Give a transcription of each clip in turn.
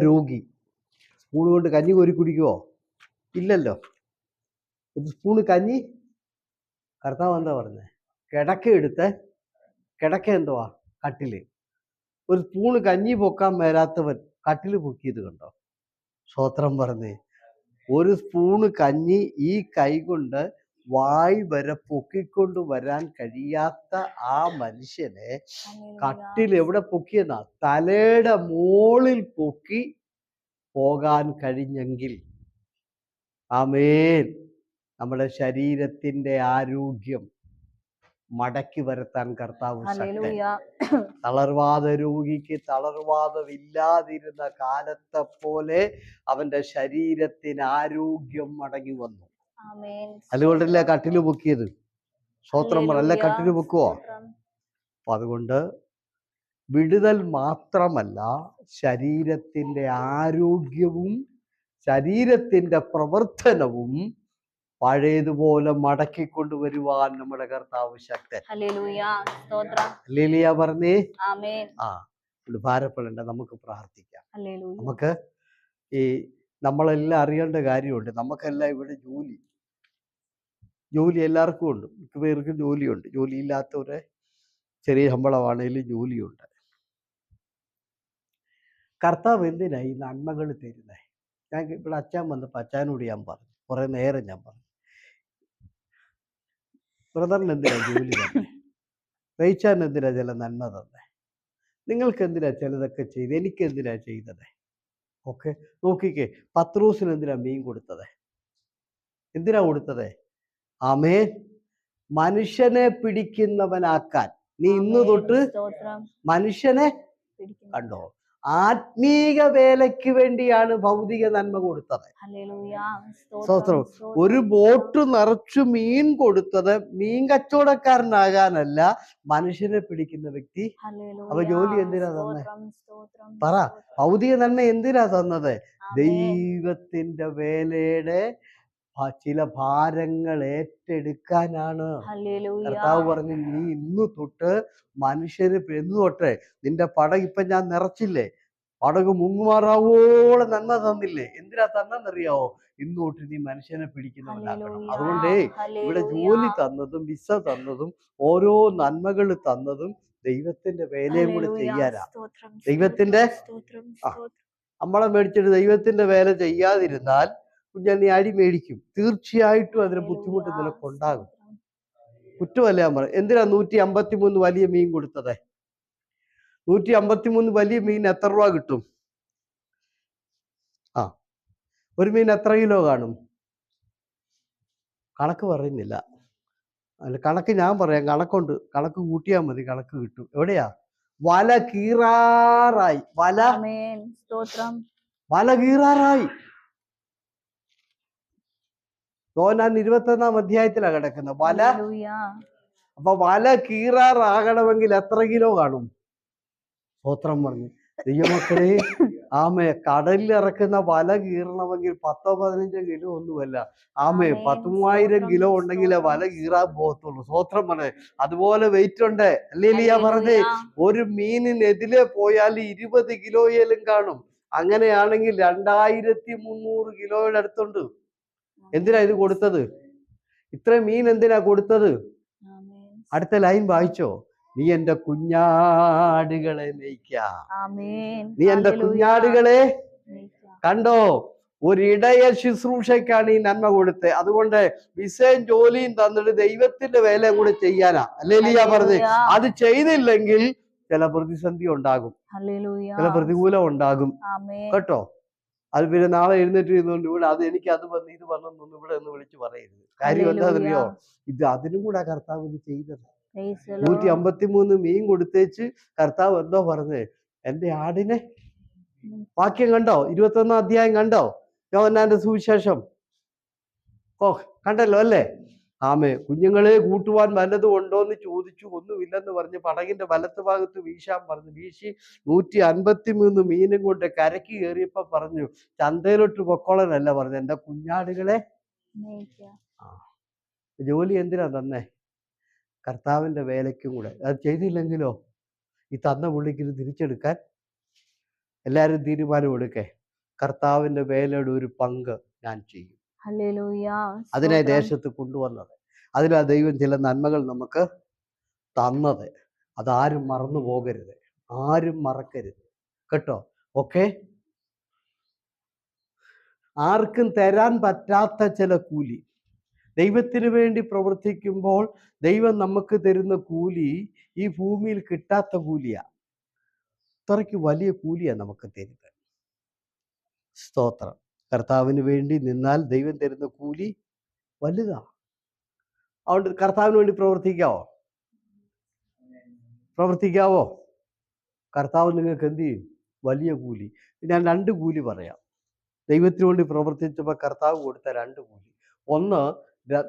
രോഗി സ്പൂൺ കൊണ്ട് കഞ്ഞി കോരി കുടിക്കുവോ? ഇല്ലല്ലോ. ഒരു സ്പൂണ് കഞ്ഞി കർത്താവ് എന്താ പറഞ്ഞേ? കിടക്ക എന്തുവാ? കട്ടില്. ഒരു സ്പൂണ് കഞ്ഞി പൊക്കാൻ മേലാത്തവൻ കട്ടില് പൊക്കിയത് കണ്ടോ? സ്തോത്രം പറഞ്ഞേ. ഒരു സ്പൂണ് കഞ്ഞി ഈ കൈ കൊണ്ട് വായ് വരെ പൊക്കിക്കൊണ്ട് വരാൻ കഴിയാത്ത ആ മനുഷ്യനെ കട്ടിൽ എവിടെ പൊക്കിയെന്നാ? തലയുടെ മോളിൽ പൊക്കി പോകാൻ കഴിഞ്ഞെങ്കിൽ ആമേൻ. നമ്മുടെ ശരീരത്തിന്റെ ആരോഗ്യം മടക്കി വരുത്താൻ കർത്താവ് ശക്തൻ. തളർവാദ രോഗിക്ക് തളർവാദമില്ലാതിരുന്ന കാലത്തെ പോലെ അവന്റെ ശരീരത്തിന് ആരോഗ്യം മടങ്ങി വന്നു. അതുകൊണ്ടല്ലേ കട്ടില് പൊക്കിയത്? സ്തോത്രം പറ. അല്ല കട്ടില് പൊക്കുവോ? അപ്പൊ അതുകൊണ്ട് വിടുതൽ മാത്രമല്ല, ശരീരത്തിന്റെ ആരോഗ്യവും ശരീരത്തിന്റെ പ്രവർത്തനവും പഴയതുപോലെ മടക്കിക്കൊണ്ടുവരുവാൻ നമ്മുടെ കർത്താവ് ശക്തൻ. ഹല്ലേലൂയ പറഞ്ഞേ. ആ, ഭാരപ്പെടേണ്ട, നമുക്ക് പ്രാർത്ഥിക്കാം. നമുക്ക് നമ്മളെല്ലാം അറിയേണ്ട കാര്യമുണ്ട്. നമുക്കെല്ലാം ഇവിടെ ജോലി എല്ലാവർക്കും ഉണ്ട്. മിക്ക പേർക്കും ജോലിയുണ്ട്. ജോലി ഇല്ലാത്തവരെ ചെറിയ ശമ്പളമാണെങ്കിലും ജോലിയുണ്ട്. കർത്താവ് എന്തിനാ ഈ നന്മകൾ തരുന്നേ? ഞാൻ ഇവിടെ അച്ഛൻ വന്നപ്പോൾ അച്ഛനോട് ഞാൻ പറഞ്ഞു, കുറെ നേരം ഞാൻ പറഞ്ഞു, ബ്രദറിന് എന്തിനാ ജോലി തന്നെ? റയിച്ചാൻ എന്തിനാ ചില നന്മ തന്നെ? നിങ്ങൾക്ക് എന്തിനാ ചിലതൊക്കെ ചെയ്ത്? എനിക്ക് എന്തിനാ ചെയ്തത്? ഓക്കെ, നോക്കിക്കേ, പത്രോസിന് എന്തിനാ മീൻ കൊടുത്തത്? എന്തിനാ കൊടുത്തത്? ആമേൻ. മനുഷ്യനെ പിടിക്കുന്നവനാക്കാൻ. നീ ഇന്ന് തൊട്ട് മനുഷ്യനെ കണ്ടോ? ആത്മീക വേലയ്ക്ക് വേണ്ടിയാണ് ഭൗതിക നന്മ കൊടുത്തത്. സ്തോത്രം. ഒരു ബോട്ട് നിറച്ചു മീൻ കൊടുത്തത് മീൻ കച്ചവടക്കാരനാകാനല്ല, മനുഷ്യനെ പിടിക്കുന്ന വ്യക്തി. അപ്പൊ ജോലി എന്തിനാ തന്നെ? പറ. ഭൗതിക നന്മ എന്തിനാ തന്നത്? ദൈവത്തിന്റെ വേലയുടെ ചില ഭാരങ്ങൾ ഏറ്റെടുക്കാനാണ്. കർത്താവ് പറഞ്ഞു, നീ ഇന്ന് തൊട്ട് മനുഷ്യര് എന്ന് തൊട്ടേ നിന്റെ പടക് ഇപ്പൊ ഞാൻ നിറച്ചില്ലേ, പടക് മുങ്ങുമാറാവോളം നന്മ തന്നില്ലേ? എന്തിനാ തന്നെന്നറിയാവോ? ഇന്ന് തൊട്ട് നീ മനുഷ്യനെ പിടിക്കുന്നവനാക്കണം. അതുകൊണ്ടേ ഇവിടെ ജോലി തന്നതും വിസ തന്നതും ഓരോ നന്മകൾ തന്നതും ദൈവത്തിന്റെ വേലയും കൂടെ ചെയ്യാനാ. ദൈവത്തിന്റെ നമ്മളെ മേടിച്ചിട്ട് ദൈവത്തിന്റെ വേല ചെയ്യാതിരുന്നാൽ കുഞ്ഞാൽ നീ അടി മേടിക്കും. തീർച്ചയായിട്ടും അതിന് ബുദ്ധിമുട്ട് നിനക്കുണ്ടാകും. കുറ്റമല്ല ഞാൻ പറയും. എന്തിനാ 153 വലിയ മീൻ കൊടുത്തത്? 153 വലിയ മീൻ എത്ര രൂപ കിട്ടും? ഒരു മീൻ എത്ര കിലോ കാണും? കണക്ക് പറയുന്നില്ല. അല്ല, കണക്ക് ഞാൻ പറയാം. കണക്കുണ്ട്, കണക്ക് കൂട്ടിയാൽ മതി, കണക്ക് കിട്ടും. എവിടെയാ? വല കീറാറായി. വല കീറാറായി. യോഹന്നാൻ 21 അധ്യായത്തിലാണ് കിടക്കുന്നത് വല. അപ്പൊ വല കീറാറാകണമെങ്കിൽ എത്ര കിലോ കാണും? സ്തോത്രം പറഞ്ഞു. ദൈവമക്കളെ, ആമേ, കടലിൽ ഇറക്കുന്ന വല കീറണമെങ്കിൽ 10-15 കിലോ ഒന്നുമല്ല. ആമേ, 10,000 കിലോ ഉണ്ടെങ്കിലേ വല കീറാൻ പോകത്തുള്ളൂ. സ്തോത്രം പറഞ്ഞേ. അതുപോലെ വെയിറ്റ് ഉണ്ട്. ഹല്ലേലൂയ പറഞ്ഞേ. ഒരു മീനിനെതിരെ പോയാൽ 20 കിലോയിലും കാണും. അങ്ങനെയാണെങ്കിൽ 2300 കിലോയുടെ അടുത്തുണ്ട്. എന്തിനാ ഇത് കൊടുത്തത്? ഇത്രയും മീൻ എന്തിനാ കൊടുത്തത്? അടുത്ത ലൈൻ വായിച്ചോ. നീ എന്റെ കുഞ്ഞാടുകളെ മേയ്ക്കാം. നീ എന്റെ കുഞ്ഞാടുകളെ കണ്ടോ. ഒരിടയ ശുശ്രൂഷയ്ക്കാണ് ഈ നന്മ കൊടുത്തത്. അതുകൊണ്ട് വിസയും ജോലിയും തന്നിട്ട് ദൈവത്തിന്റെ വേലയും കൂടെ ചെയ്യാനാ. ഹല്ലേലൂയ പറഞ്ഞ്. അത് ചെയ്തില്ലെങ്കിൽ ചില പ്രതിസന്ധി ഉണ്ടാകും, ചില പ്രതികൂലം ഉണ്ടാകും കേട്ടോ. അത് പിന്നെ നാളെ എഴുന്നേറ്റ് ഇരുന്നുകൊണ്ട് ഇവിടെ അത് എനിക്ക് അത് വന്ന് ഇത് വന്നൊന്നും ഇവിടെ ഒന്ന് വിളിച്ച് പറയരുത്. കാര്യം എന്താണെന്നറിയോ? ഇത് അതിനും കൂടെ കർത്താവ് ഇത് ചെയ്തത്. 153 മീൻ കൊടുത്തേച്ച് കർത്താവ് എന്തോ പറഞ്ഞേ? എന്റെ ആടിനെ. വാക്യം കണ്ടോ? 21 അധ്യായം കണ്ടോ? യോഹന്നാന്റെ സുവിശേഷം. കണ്ടല്ലോ അല്ലേ? ആമേ. കുഞ്ഞുങ്ങളെ കൂട്ടുവാൻ വല്ലതും ഉണ്ടോ എന്ന് ചോദിച്ചു. ഒന്നുമില്ലെന്ന് പറഞ്ഞ് പടകിന്റെ വലത്ത് ഭാഗത്ത് വീശാൻ പറഞ്ഞു. വീശി 153 മീനും കൊണ്ട് കരയ്ക്ക് കയറിയപ്പോ പറഞ്ഞു, ചന്തയിലോട്ട് പൊക്കോളനല്ല പറഞ്ഞു, എന്റെ കുഞ്ഞാടുകളെ. ജോലി എന്തിനാ തന്നെ? കർത്താവിന്റെ വേലയ്ക്കും കൂടെ. അത് ചെയ്തില്ലെങ്കിലോ ഈ തന്ന പുള്ളിക്ക് ഇത് തിരിച്ചെടുക്കാൻ എല്ലാവരും തീരുമാനം എടുക്കേ, കർത്താവിന്റെ വേലയുടെ ഒരു പങ്ക് ഞാൻ ചെയ്യും. അതിനെ ദേശത്ത് കൊണ്ടുവന്നത്, അതിലാ ദൈവം ചില നന്മകൾ നമുക്ക് തന്നത്. അതാരും മറന്നു പോകരുത്, ആരും മറക്കരുത് കേട്ടോ. ഓക്കെ, ആർക്കും തരാൻ പറ്റാത്ത ചില കൂലി ദൈവത്തിന് വേണ്ടി പ്രവർത്തിക്കുമ്പോൾ ദൈവം നമുക്ക് തരുന്ന കൂലി ഈ ഭൂമിയിൽ കിട്ടാത്ത കൂലിയാ. അത്രയ്ക്ക് വലിയ കൂലിയാ നമുക്ക് തരുന്നത്. സ്തോത്രം. കർത്താവിന് വേണ്ടി നിന്നാൽ ദൈവം തരുന്ന കൂലി വലുതാ. അതുകൊണ്ട് കർത്താവിന് വേണ്ടി പ്രവർത്തിക്കാവോ? കർത്താവ് നിങ്ങൾക്ക് എന്ത് ചെയ്യും? വലിയ കൂലി. ഞാൻ 2 കൂലി പറയാം. ദൈവത്തിന് വേണ്ടി പ്രവർത്തിച്ചപ്പോൾ കർത്താവ് കൊടുത്ത 2 കൂലി. ഒന്ന്,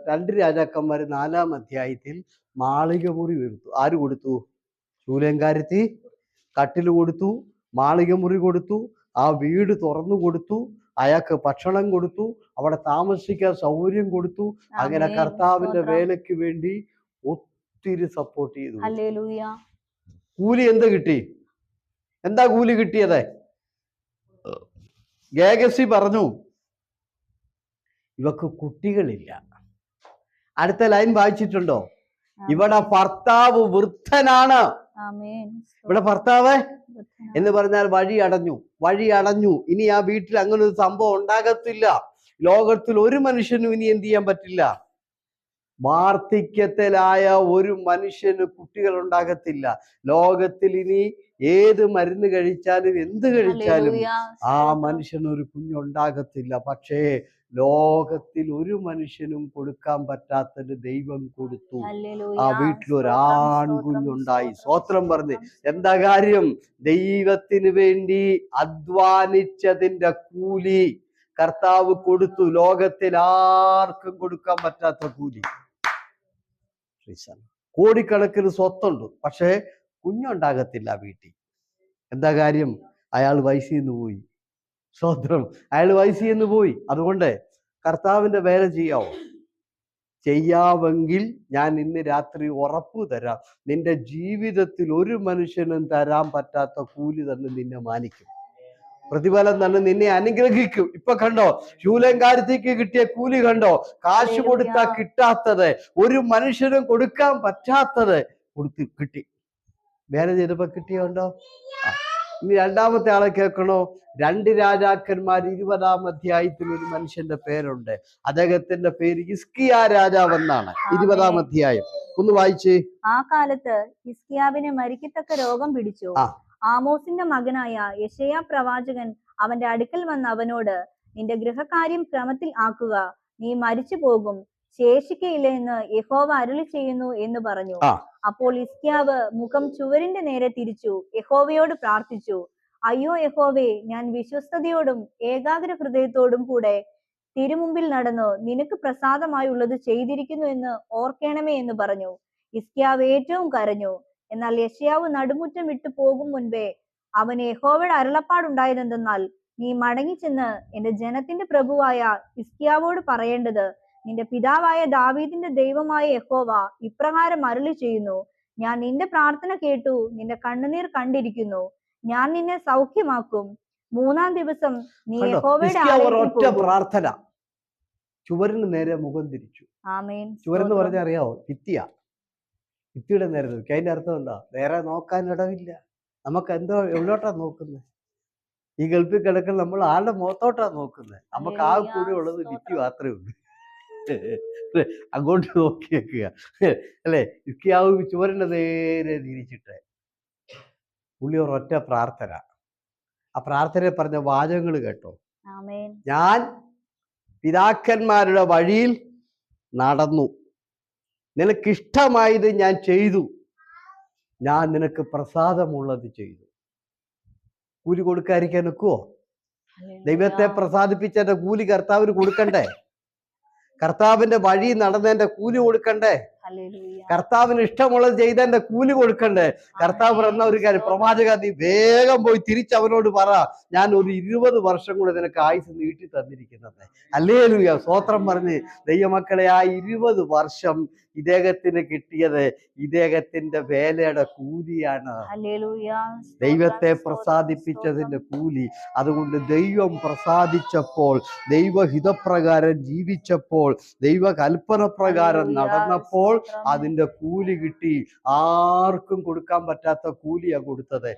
2 രാജാക്കന്മാർ 4-ാം അധ്യായത്തിൽ മാളിക മുറി കൊടുത്തു. ആര് കൊടുത്തു? ശൂലേംകാരത്തി കട്ടിൽ കൊടുത്തു, മാളിക മുറി കൊടുത്തു, ആ വീട് തുറന്നു കൊടുത്തു, അയാൾക്ക് ഭക്ഷണം കൊടുത്തു, അവിടെ താമസിക്കാൻ സൗകര്യം കൊടുത്തു. അങ്ങനെ കർത്താവിന്റെ വേലയ്ക്ക് വേണ്ടി ഒത്തിരി സപ്പോർട്ട് ചെയ്തു. കൂലി എന്ത് കിട്ടി? എന്താ കൂലി കിട്ടിയത്? ഗേഹസി പറഞ്ഞു, ഇവക്ക് കുട്ടികളില്ല. അടുത്ത ലൈൻ വായിച്ചിട്ടുണ്ടോ? ഇവിടെ ഭർത്താവ് വൃദ്ധനാണ്. ഇവിടെ ഭർത്താവ് എന്ന് പറഞ്ഞാൽ വഴി അടഞ്ഞു. ഇനി ആ വീട്ടിൽ അങ്ങനെ ഒരു സംഭവം ഉണ്ടാകത്തില്ല. ലോകത്തിൽ ഒരു മനുഷ്യനും ഇനി എന്ത് ചെയ്യാൻ പറ്റില്ല? വാർദ്ധക്യത്തിലായ ഒരു മനുഷ്യന് കുട്ടികൾ ഉണ്ടാകത്തില്ല. ലോകത്തിൽ ഇനി ഏത് മരുന്ന് കഴിച്ചാലും എന്ത് കഴിച്ചാലും ആ മനുഷ്യന് ഒരു കുഞ്ഞുണ്ടാകത്തില്ല. പക്ഷേ ലോകത്തിൽ ഒരു മനുഷ്യനും കൊടുക്കാൻ പറ്റാത്തത് ദൈവം കൊടുത്തു. ആ വീട്ടിൽ ഒരു ആൺകുഞ്ഞുണ്ടായി. സ്തോത്രം പറഞ്ഞ് എന്താ കാര്യം? ദൈവത്തിന് വേണ്ടി അധ്വാനിച്ചതിന്റെ കൂലി കർത്താവ് കൊടുത്തു. ലോകത്തിൽ ആർക്കും കൊടുക്കാൻ പറ്റാത്ത കൂലി. കോടിക്കണക്കിന് സ്വത്തുണ്ട്, പക്ഷേ കുഞ്ഞുണ്ടാകത്തില്ല വീട്ടിൽ. എന്താ കാര്യം? അയാൾ വയസ്സിന്ന് പോയി. സ്വത്രം, അയാൾ വയസ്സിന്ന് പോയി. അതുകൊണ്ട് കർത്താവിന്റെ വേല ചെയ്യാമെങ്കിൽ ഞാൻ ഇന്ന് രാത്രി ഉറപ്പ് തരാം, നിന്റെ ജീവിതത്തിൽ ഒരു മനുഷ്യനും തരാൻ പറ്റാത്ത കൂലി തന്നെ നിന്നെ മാനിക്കും. പ്രതിഫലം തന്നെ നിന്നെ അനുഗ്രഹിക്കും. ഇപ്പൊ കണ്ടോ, ശൂലേംകാരത്തേക്ക് കിട്ടിയ കൂലി കണ്ടോ? കാശ് കൊടുത്താ കിട്ടാത്തത്, ഒരു മനുഷ്യനും കൊടുക്കാൻ പറ്റാത്തത് കിട്ടി. വേല ചെയ്തപ്പോ കിട്ടിയുണ്ടോ? ഇനി 2ാമത്തെ ആളെ കേൾക്കണോ? 2 രാജാക്കന്മാർ 20-ാം അധ്യായത്തിൽ ഒരു മനുഷ്യന്റെ പേരുണ്ട്. അദ്ദേഹത്തിന്റെ പേര് ഹിസ്കിയാ രാജാവെന്നാണ്. 20-ാം അധ്യായം ഒന്ന് വായിച്ചേ. ആ കാലത്ത് ഹിസ്കിയാവിന് മരിക്കത്തക്ക രോഗം പിടിച്ചു. ആമോസിന്റെ മകനായ യെശയ്യാ പ്രവാചകൻ അവന്റെ അടുക്കൽ വന്ന് അവനോട്, നിന്റെ ഗൃഹകാര്യം ക്രമത്തിൽ ആക്കുക, നീ മരിച്ചു പോകും, ശേഷിക്കയില്ല എന്ന് യഹോവ അരുളി ചെയ്യുന്നു എന്ന് പറഞ്ഞു. അപ്പോൾ ഹിസ്കിയാവ് മുഖം ചുവരിന്റെ നേരെ തിരിച്ചു യഹോവയോട് പ്രാർത്ഥിച്ചു, അയ്യോ യഹോവേ, ഞാൻ വിശ്വസ്തയോടും ഏകാഗ്ര ഹൃദയത്തോടും കൂടെ തിരുമുമ്പിൽ നടന്നു നിനക്ക് പ്രസാദമായുള്ളത് ചെയ്തിരിക്കുന്നു എന്ന് ഓർക്കണമേ എന്ന് പറഞ്ഞു. ഹിസ്കിയാവ് ഏറ്റവും കരഞ്ഞു. എന്നാൽ യെശയ്യാവ് നടുമുറ്റം വിട്ടു പോകും മുൻപേ അവന് യഹോവയുടെ അരുളപ്പാടുണ്ടായതെന്തെന്നാൽ, നീ മടങ്ങിച്ചെന്ന് എന്റെ ജനത്തിന്റെ പ്രഭുവായ ഹിസ്കിയാവോട് പറയേണ്ടത്, നിന്റെ പിതാവായ ദാവീദിന്റെ ദൈവമായ യഹോവ ഇപ്രകാരം അരുളി ചെയ്യുന്നു, ഞാൻ നിന്റെ പ്രാർത്ഥന കേട്ടു, നിന്റെ കണ്ണുനീർ കണ്ടിരിക്കുന്നു, ഞാൻ നിന്നെ സൗഖ്യമാക്കും. 3-ാം ദിവസം നീ യഹോവയുടെ പ്രാർത്ഥന. ചുവരിന് നേരെ മുഖം തിരിച്ചു. ആമേൻ. ചുവരെന്ന് പറഞ്ഞാൽ അറിയാവോ? ഭിത്തിയുടെ നേരെ നോക്കി. അതിന്റെ അർത്ഥം എന്താ? വേറെ നോക്കാൻ ഇടവില്ല. നമുക്ക് എന്തോ എവിടോട്ടാ നോക്കുന്നത്? ഈ ഗൾഫിൽ കിടക്കുന്ന നമ്മൾ ആളുടെ മുഖത്തോട്ടാ നോക്കുന്നത്. നമുക്ക് ആ കൂടെ ഉള്ളത് ഭിത്തി മാത്രമേ ഉള്ളൂ. അങ്ങോട്ട് നോക്കി വെക്കുക അല്ലെ? ഹിസ്കിയാവ് ചുവരിന്റെ നേരെ തിരിച്ചിട്ട് പുള്ളി ഒരൊറ്റ പ്രാർത്ഥന. ആ പ്രാർത്ഥനയെ പറഞ്ഞ വാചകങ്ങൾ കേട്ടോ. ഞാൻ പിതാക്കന്മാരുടെ വഴിയിൽ നടന്നു, നിനക്കിഷ്ടമായത് ഞാൻ ചെയ്തു, ഞാൻ നിനക്ക് പ്രസാദമുള്ളത് ചെയ്തു. കൂലി കൊടുക്കാതിരിക്കാൻ നിൽക്കുവോ? ദൈവത്തെ പ്രസാദിപ്പിച്ചതിന്റെ കൂലി കർത്താവിന് കൊടുക്കണ്ടേ? കർത്താവിന്റെ വഴി നടന്നതിന്റെ കൂലി കൊടുക്കണ്ടേ? ഹല്ലേലൂയ. കർത്താവിന് ഇഷ്ടമുള്ളത് ചെയ്തതിന്റെ കൂലി കൊടുക്കണ്ടേ? കർത്താവ് പറഞ്ഞ ഒരു കാര്യം, പ്രവാചക നീ വേഗം പോയി തിരിച്ചവനോട് പറ, ഞാൻ ഒരു 20 വർഷം കൂടെ നിനക്ക് ആയുസ് നീട്ടി തന്നിരിക്കുന്നത്. ഹല്ലേലൂയ, സ്തോത്രം പറഞ്ഞ് ദൈവമക്കളെ, ആ 20 വർഷം ഇദ്ദേഹത്തിന് കിട്ടിയത് ഇദ്ദേഹത്തിന്റെ വേലയുടെ കൂലിയാണ്. ഹല്ലേലൂയ. ദൈവത്തെ പ്രസാദിപ്പിച്ചതിന്റെ കൂലി. അതുകൊണ്ട് ദൈവം പ്രസാദിച്ചപ്പോൾ, ദൈവഹിതപ്രകാരം ജീവിച്ചപ്പോൾ, ദൈവകൽപ്പന പ്രകാരം നടന്നപ്പോൾ അതിന്റെ കൂലി കിട്ടി. ആർക്കും കൊടുക്കാൻ പറ്റാത്ത കൂലിയാ കൊടുത്തത്.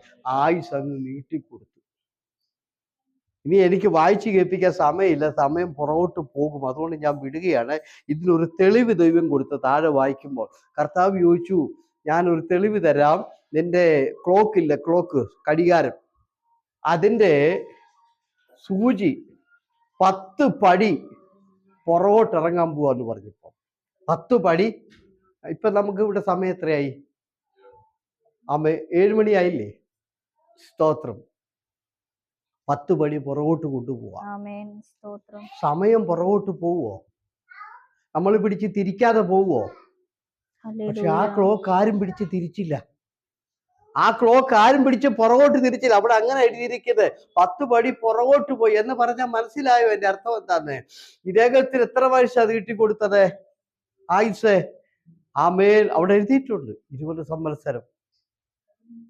ആയുസ് അങ്ങ് നീട്ടിക്കൊടുത്തു. ഇനി എനിക്ക് വായിച്ചു കേൾപ്പിക്കാൻ സമയമില്ല, സമയം പുറകോട്ട് പോകും, അതുകൊണ്ട് ഞാൻ വിടുകയാണ്. ഇതിനൊരു തെളിവ് ദൈവം കൊടുത്ത് താഴെ വായിക്കുമ്പോൾ കർത്താവ് ചോദിച്ചു, ഞാൻ ഒരു തെളിവ് തരാം. നിന്റെ ക്ലോക്കില്ല, ക്ലോക്ക് കടികാരം, അതിൻ്റെ സൂചി 10 പടി പുറകോട്ട് ഇറങ്ങാൻ പോവാന്ന് പറഞ്ഞപ്പോ 10 പടി. ഇപ്പൊ നമുക്ക് ഇവിടെ സമയം എത്രയായി? 7 മണിയായില്ലേ? സ്തോത്രം. 10 പടി പുറകോട്ട് കൊണ്ടുപോവാ. സമയം പുറകോട്ട് പോവോ? നമ്മൾ പിടിച്ച് തിരിക്കാതെ പോവോ? പക്ഷെ ആ ക്ലോക്ക് ആരും പിടിച്ച് തിരിച്ചില്ല. ആ ക്ലോക്ക് ആരും പിടിച്ച് പുറകോട്ട് തിരിച്ചില്ല. അവിടെ അങ്ങനെ എഴുതിയിരിക്കുന്നത് 10 പടി പുറകോട്ട് പോയി എന്ന് പറഞ്ഞാൽ മനസ്സിലായോ എന്റെ അർത്ഥം എന്താന്ന്? ഇദ്ദേഹത്തിന് എത്ര വയസ്സാ നീട്ടിക്കൊടുത്തത് ആയുസ്? ആമേൻ. അവിടെ എഴുതിയിട്ടുണ്ട് 20 സംവത്സരം.